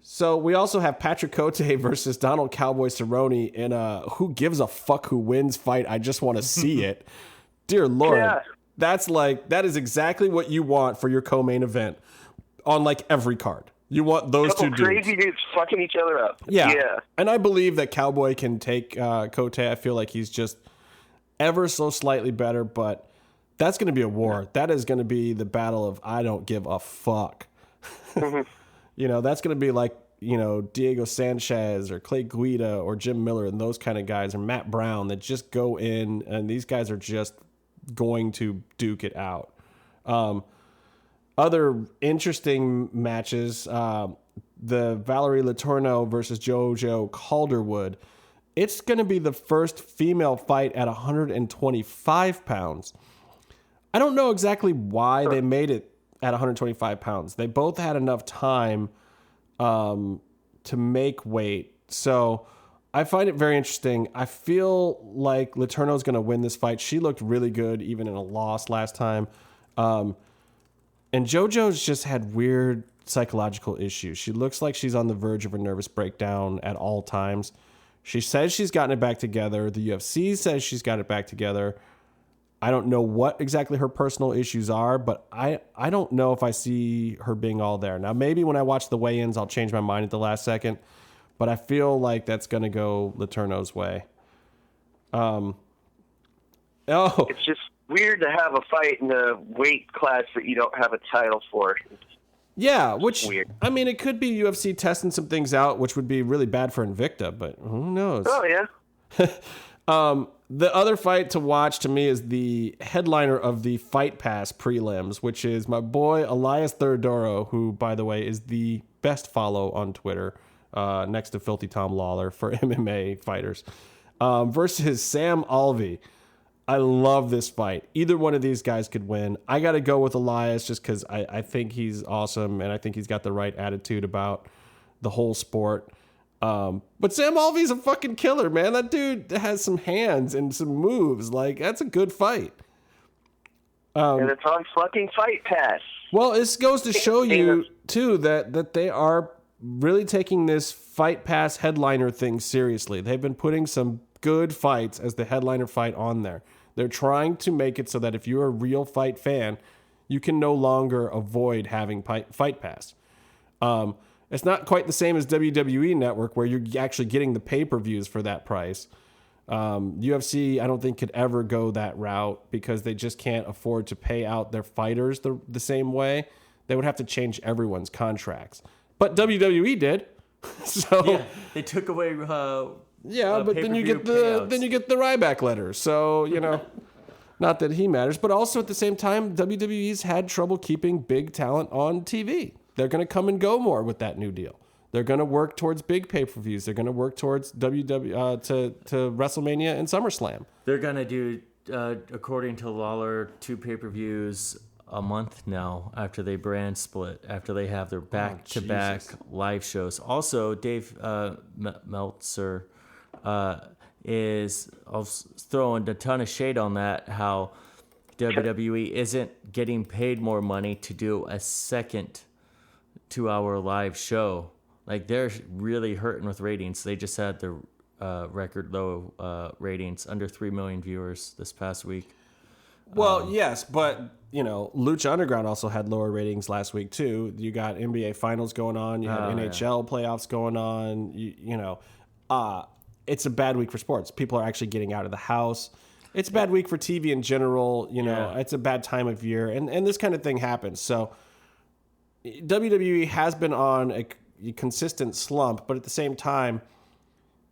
So we also have Patrick Cote versus Donald Cowboy Cerrone in a who gives a fuck who wins fight. I just want to see it. Dear Lord. Yeah. That is exactly what you want for your co-main event on like every card. You want those two dudes. Crazy dudes fucking each other up. Yeah. And I believe that Cowboy can take Cote. I feel like he's just ever so slightly better, but that's going to be a war. That is going to be the battle of I don't give a fuck. You know, that's going to be like, you know, Diego Sanchez or Clay Guida or Jim Miller and those kind of guys, or Matt Brown that just go in, and these guys are just going to duke it out. Other interesting matches, the Valerie Letourneau versus JoJo Calderwood. It's going to be the first female fight at 125 pounds. I don't know exactly why they made it at 125 pounds. They both had enough time to make weight. So I find it very interesting. I feel like Letourneau's going to win this fight. She looked really good, even in a loss last time. And JoJo's just had weird psychological issues. She looks like she's on the verge of a nervous breakdown at all times. She says she's gotten it back together. The UFC says she's got it back together. I don't know what exactly her personal issues are, but I don't know if I see her being all there. Now, maybe when I watch the weigh-ins, I'll change my mind at the last second, but I feel like that's going to go Letourneau's way. It's just weird to have a fight in a weight class that you don't have a title for. Yeah, which, weird. I mean, it could be UFC testing some things out, which would be really bad for Invicta, but who knows? Oh, yeah. The other fight to watch to me is the headliner of the Fight Pass prelims, which is my boy Elias Theodoro, who, by the way, is the best follow on Twitter, next to Filthy Tom Lawler for MMA fighters, versus Sam Alvey. I love this fight. Either one of these guys could win. I got to go with Elias just because I think he's awesome, and I think he's got the right attitude about the whole sport. But Sam Alvey's a fucking killer, man. That dude has some hands and some moves. Like, that's a good fight. And it's on fucking Fight Pass. Well, this goes to show you, too, that they are really taking this Fight Pass headliner thing seriously. They've been putting some good fights as the headliner fight on there. They're trying to make it so that if you're a real fight fan, you can no longer avoid having Fight Pass. It's not quite the same as WWE Network, where you're actually getting the pay-per-views for that price. UFC, I don't think, could ever go that route because they just can't afford to pay out their fighters the same way. They would have to change everyone's contracts. But WWE did. So Yeah, they took away. but then you get payouts. the Ryback letter. So, not that he matters, but also at the same time, WWE's had trouble keeping big talent on TV. They're going to come and go more with that new deal. They're going to work towards big pay-per-views. They're going to work towards to WrestleMania and SummerSlam. They're gonna do, according to Lawler, 2 pay-per-views a month now after they brand split, after they have their back-to-back live shows. Also, Dave Meltzer is throwing a ton of shade on that, how WWE isn't getting paid more money to do a second 2-hour live show. Like, they're really hurting with ratings. They just had their record low ratings, under 3 million viewers this past week. Well, yes, but, Lucha Underground also had lower ratings last week, too. You got NBA Finals going on. You had NHL playoffs going on. It's a bad week for sports. People are actually getting out of the house. It's a bad week for TV in general. It's a bad time of year. And this kind of thing happens. So WWE has been on a consistent slump, but at the same time,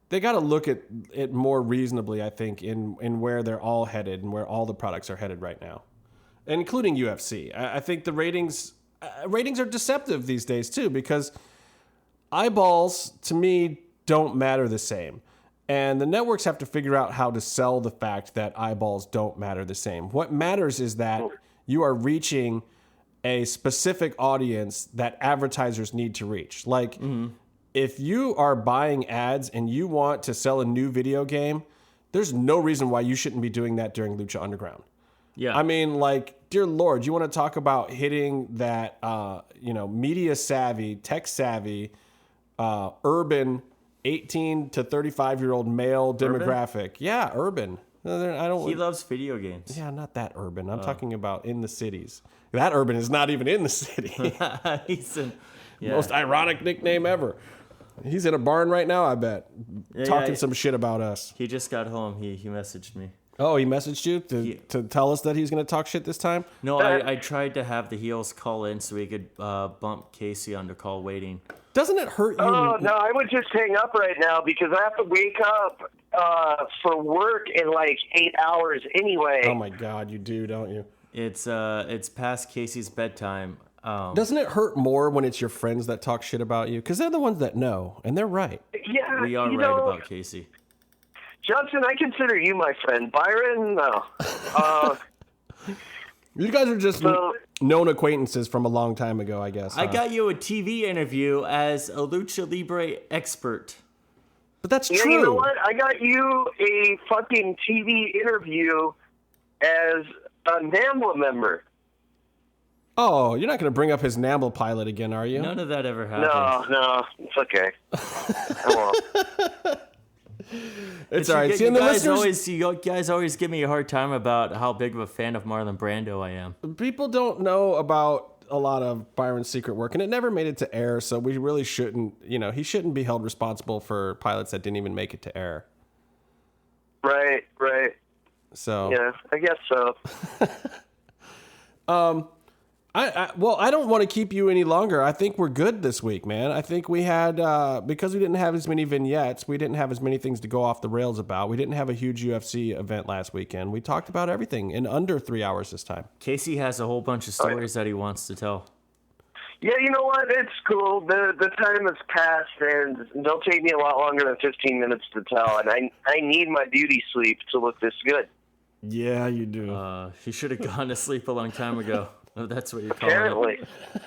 they got to look at it more reasonably, I think, in where they're all headed and where all the products are headed right now, including UFC. I think the ratings are deceptive these days, too, because eyeballs, to me, don't matter the same. And the networks have to figure out how to sell the fact that eyeballs don't matter the same. What matters is that you are reaching a specific audience that advertisers need to reach. Like, if you are buying ads and you want to sell a new video game, there's no reason why you shouldn't be doing that during Lucha Underground. Yeah. I mean, like, dear Lord, you want to talk about hitting that, media savvy, tech savvy, urban 18 to 35-year-old male demographic. Yeah, urban. He loves video games. Yeah, not that urban. I'm talking about in the cities. That urban is not even in the city. Most ironic nickname ever. He's in a barn right now, I bet, talking some shit about us. He just got home. He messaged me. Oh, he messaged you to tell us that he's going to talk shit this time? No, I tried to have the heels call in so we could bump Casey under call waiting. Doesn't it hurt you? Oh, no, I would just hang up right now because I have to wake up for work in like 8 hours anyway. Oh, my God, you do, don't you? It's past Casey's bedtime. Doesn't it hurt more when it's your friends that talk shit about you? Because they're the ones that know, and they're right. Yeah, we are right about Casey. Johnson, I consider you my friend. Byron, no. You guys are just known acquaintances from a long time ago, I guess. I got you a TV interview as a Lucha Libre expert. But that's true. You know what? I got you a fucking TV interview as a NAMBLA member. Oh, you're not going to bring up his NAMBLA pilot again, are you? None of that ever happened. No, it's okay. I won't. It's all right. You guys always give me a hard time about how big of a fan of Marlon Brando I am. People don't know about a lot of Byron's secret work, and it never made it to air, so we really shouldn't, he shouldn't be held responsible for pilots that didn't even make it to air. Right. So yeah, I guess so. I don't want to keep you any longer. I think we're good this week, man. I think we had, because we didn't have as many vignettes, we didn't have as many things to go off the rails about. We didn't have a huge UFC event last weekend. We talked about everything in under 3 hours this time. Casey has a whole bunch of stories that he wants to tell. Yeah, you know what? It's cool. The time has passed, and they'll take me a lot longer than 15 minutes to tell, and I need my beauty sleep to look this good. Yeah, you do. He should have gone to sleep a long time ago. Oh, that's what you're calling Apparently.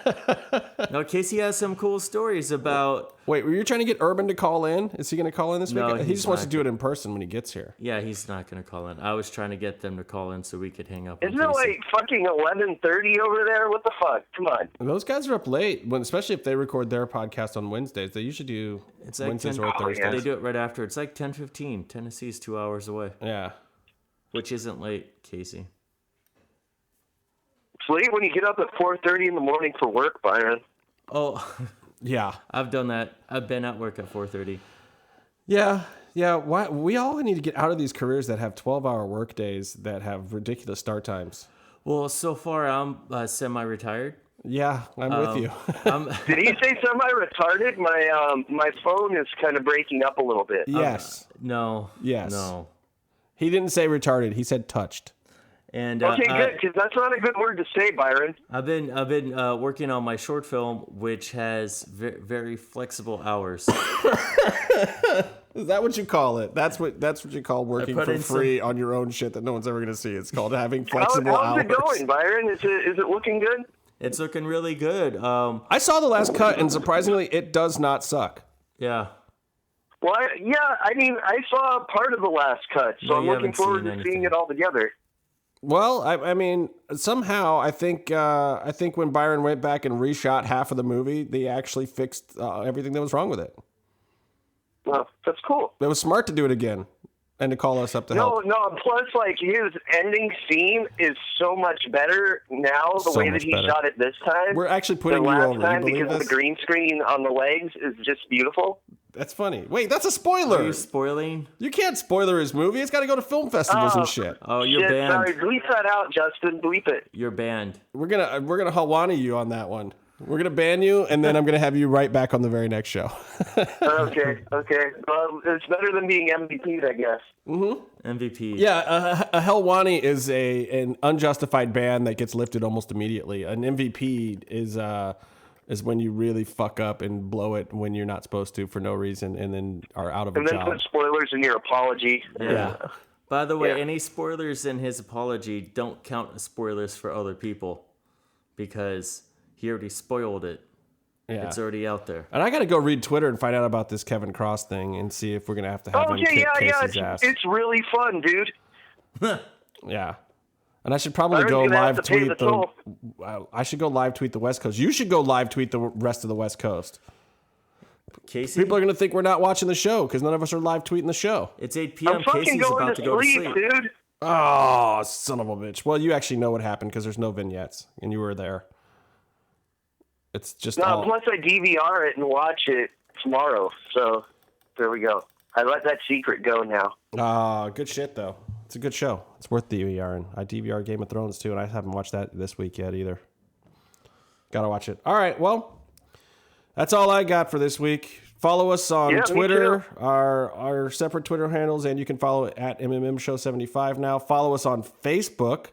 it. No, Casey has some cool stories about... Wait, were you trying to get Urban to call in? Is he going to call in this No, week? He he's just wants to not. do it in person when he gets here. Yeah, he's not going to call in. I was trying to get them to call in so we could hang up. Isn't it like fucking 11:30 over there? What the fuck? Come on. And those guys are up late, especially if they record their podcast on Wednesdays. They usually do It's like Wednesdays 10, or Thursdays. They do it right after. It's like 10:15. Tennessee's 2 hours away, Yeah. which isn't late, Casey. It's late when you get up at 4:30 in the morning for work, Byron. Oh, Yeah. I've done that. I've been at work at 4:30. Yeah. Yeah. Why? We all need to get out of these careers that have 12-hour work days that have ridiculous start times. Well, so far I'm semi-retired. Yeah, I'm with you. Did he say semi-retarded? My phone is kind of breaking up a little bit. Yes. No. Yes. No. He didn't say retarded. He said touched. And Okay, good, because that's not a good word to say, Byron. I've been working on my short film, which has very flexible hours. Is that what you call it? That's what you call working put for in free on your own shit that no one's ever going to see. It's called having flexible How's hours. it going, Byron? Is it looking good? It's looking really good. I saw the last cut, and surprisingly, it does not suck. Yeah. Well, I saw part of the last cut, so No, I'm you looking haven't forward seen to seeing anything. it all together. Well, I mean, somehow I think when Byron went back and reshot half of the movie, they actually fixed everything that was wrong with it. Well, that's cool. It was smart to do it again and to call us up to help. No. Plus, like his ending scene is so much better now. The So way that much he better. shot it this time. We're actually putting than you last over. time You believe because of this? the green screen on the legs is just beautiful. That's funny. Wait, that's a spoiler. Are you spoiling? You can't spoiler his movie. It's got to go to film festivals and shit. Oh, you're Shit, banned. sorry, bleep that out, Justin. Bleep it. You're banned. We're gonna Hawaii you on that one. We're gonna ban you, and then I'm gonna have you right back on the very next show. Okay. Well, it's better than being MVP'd, I guess. MVP. Yeah, a Helwani is an unjustified ban that gets lifted almost immediately. An MVP is when you really fuck up and blow it when you're not supposed to for no reason, and then are out of a And then job. put spoilers in your apology. Yeah. By the way, Yeah. any spoilers in his apology don't count as spoilers for other people because he already spoiled it. Yeah. It's already out there. And I got to go read Twitter and find out about this Kevin Kross thing and see if we're gonna have to have him Okay, kick yeah. Casey's ass. It's really fun, dude. Yeah. And I should probably Byron's go gonna have live to pay tweet the toll. I should go live tweet the West Coast. You should go live tweet the rest of the West Coast. Casey, People are going to think we're not watching the show because none of us are live tweeting the show. it's 8 p.m. I'm fucking Casey's going about to to go to sleep, sleep. dude. Oh, son of a bitch. Well, you actually know what happened because there's no vignettes and you were there. It's just No, all... plus I DVR it and watch it tomorrow. So there we go. I let that secret go now. good shit, though. It's a good show. It's worth DVRing. I DVR Game of Thrones, too, and I haven't watched that this week yet either. Gotta watch it. All right, well, that's all I got for this week. Follow us on Yeah, me Twitter, too. our separate Twitter handles, and you can follow it at MMM Show 75 now. Follow us on Facebook.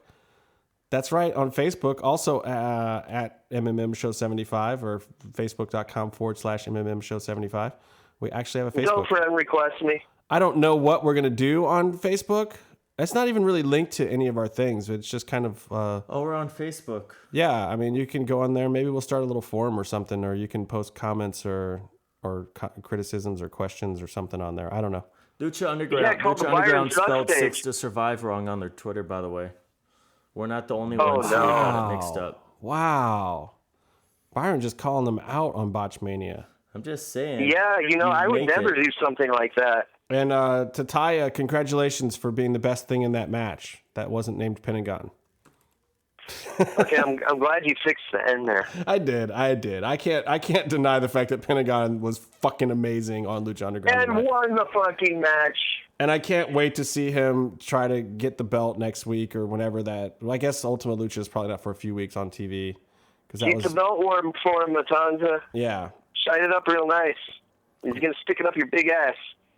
That's right, on Facebook, also at MMM Show 75 or facebook.com/MMM Show 75. We actually have a Facebook. Don't friend request me. I don't know what we're going to do on Facebook. It's not even really linked to any of our things. It's just kind of, Oh, we're on Facebook. yeah, I mean, you can go on there. Maybe we'll start a little forum or something, or you can post comments or criticisms or questions or something on there. I don't know. Lucha Underground. Yeah, called the Lucha Underground Byron spelled Drug 6 Stage. to survive wrong on their Twitter, by the way. We're not the only Oh, ones who no. got it mixed up. Wow. Byron just calling them out on Botchmania. I'm just saying. Yeah, I would make never it. do something like that. And to Taya, congratulations for being the best thing in that match. That wasn't named Pentagon. Okay, I'm glad you fixed the end there. I did. I can't deny the fact that Pentagon was fucking amazing on Lucha Underground. And tonight. won the fucking match. And I can't wait to see him try to get the belt next week or whenever that. Well, I guess Ultima Lucha is probably not for a few weeks on TV because that Keep was the belt warm for him, Matanza. yeah. Shine it up real nice. He's gonna stick it up your big ass.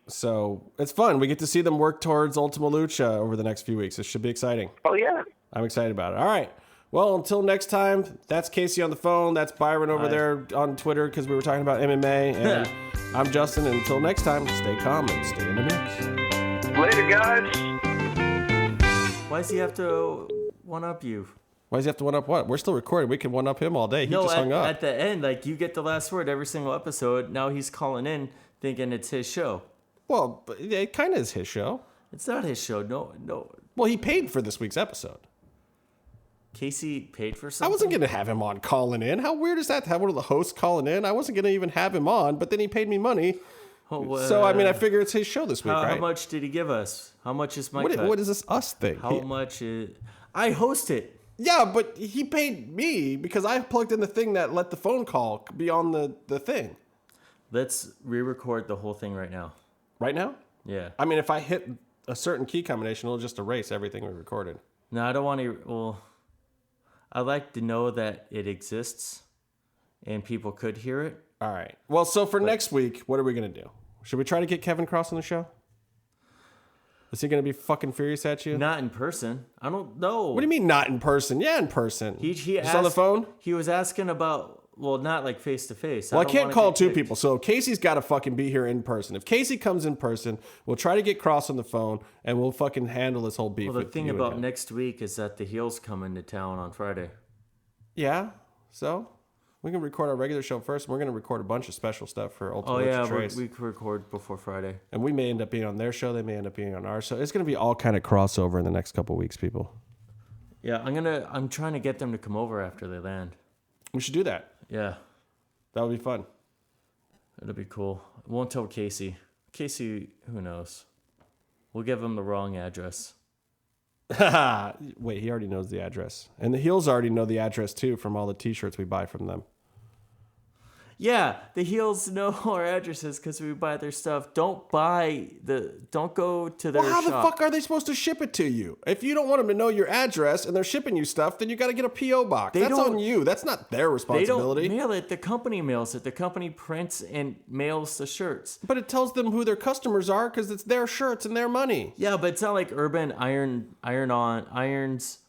So it's fun. We get to see them work towards Ultima Lucha over the next few weeks. It should be exciting. Oh yeah. I'm excited about it. All right. Well, until next time, that's Casey on the phone. That's Byron over Hi. there on Twitter because we were talking about MMA. And I'm Justin. And until next time, stay calm and stay in the mix. Later, guys. Why does he have to one-up you? Why does he have to one-up what? We're still recording. We can one-up him all day. He just hung up. At the end, like, you get the last word every single episode. Now he's calling in thinking it's his show. Well, but it kind of is his show. It's not his show. No. Well, he paid for this week's episode. Casey paid for something? I wasn't going to have him on calling in. How weird is that to have one of the hosts calling in? I wasn't going to even have him on, but then he paid me money. So, I mean, I figure it's his show this week, right? How much did he give us? How much is my cut? What is this us thing? How much is... I host it. Yeah, but he paid me because I plugged in the thing that let the phone call be on the thing. Let's re-record the whole thing right now. Right now? Yeah. I mean, if I hit a certain key combination, it'll just erase everything we recorded. No, I don't want to... Well, I like to know that it exists and people could hear it. All right. Well, so for next week, what are we going to do? Should we try to get Kevin Kross on the show? Is he going to be fucking furious at you? Not in person. I don't know. What do you mean not in person? Yeah, in person. He just asked, on the phone? He was asking about... Well, not like face to face. Well, I can't call two people, so Casey's got to fucking be here in person. If Casey comes in person, we'll try to get Kross on the phone, and we'll fucking handle this whole beef. Well, the thing about next week is that the Heels come into town on Friday. Yeah, so we can record our regular show first, and we're going to record a bunch of special stuff for Ultimate Lucha Trace. We can record before Friday. And we may end up being on their show. They may end up being on our show. It's going to be all kind of crossover in the next couple of weeks, people. Yeah, I'm trying to get them to come over after they land. We should do that. Yeah. That would be fun. It'll be cool. Won't tell Casey. Casey, who knows? We'll give him the wrong address. Wait, he already knows the address. And the Heels already know the address, too, from all the T-shirts we buy from them. Yeah, the Heels know our addresses because we buy their stuff. Don't go to their shop. Well, how the fuck are they supposed to ship it to you? If you don't want them to know your address and they're shipping you stuff, then you got to get a P.O. box. That's on you. That's not their responsibility. They don't mail it. The company mails it. The company prints and mails the shirts. But it tells them who their customers are because it's their shirts and their money. Yeah, but it's not like Urban irons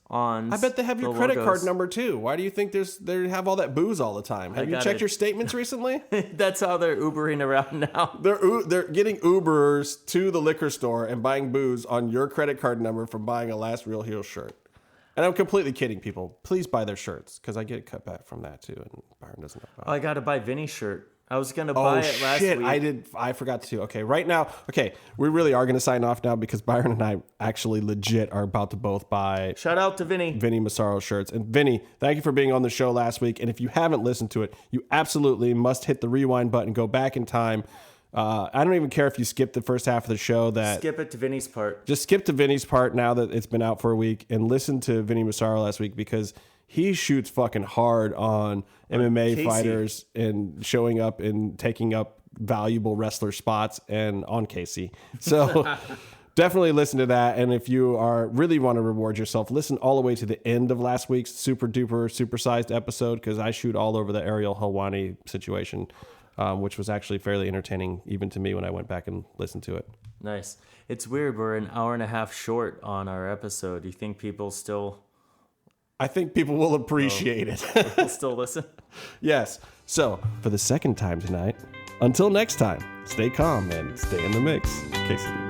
on. I bet they have your credit card number too. Why do you think they have all that booze all the time? Have you checked your statements recently? That's how they're Ubering around now. They're getting Ubers to the liquor store and buying booze on your credit card number from buying a Last Real Heel shirt. And I'm completely kidding, people. Please buy their shirts because I get cut back from that too, and Byron doesn't know about it. I got to buy Vinny's shirt. I was going to buy it last week. I forgot to. Okay, right now, we really are going to sign off now because Byron and I actually legit are about to both buy... Shout out to Vinny Massaro shirts. And Vinny, thank you for being on the show last week. And if you haven't listened to it, you absolutely must hit the rewind button, go back in time. I don't even care if you skip the first half of the show. Skip it to Vinny's part. Just skip to Vinny's part now that it's been out for a week and listen to Vinny Massaro last week because... he shoots fucking hard on MMA fighters and showing up and taking up valuable wrestler spots and on Casey. So definitely listen to that. And if you really want to reward yourself, listen all the way to the end of last week's super duper supersized episode because I shoot all over the Ariel Helwani situation, which was actually fairly entertaining even to me when I went back and listened to it. Nice. It's weird. We're an hour and a half short on our episode. Do you think people still... I think people will appreciate it. People still listen? Yes. So, for the second time tonight, until next time, stay calm and stay in the mix. Casey.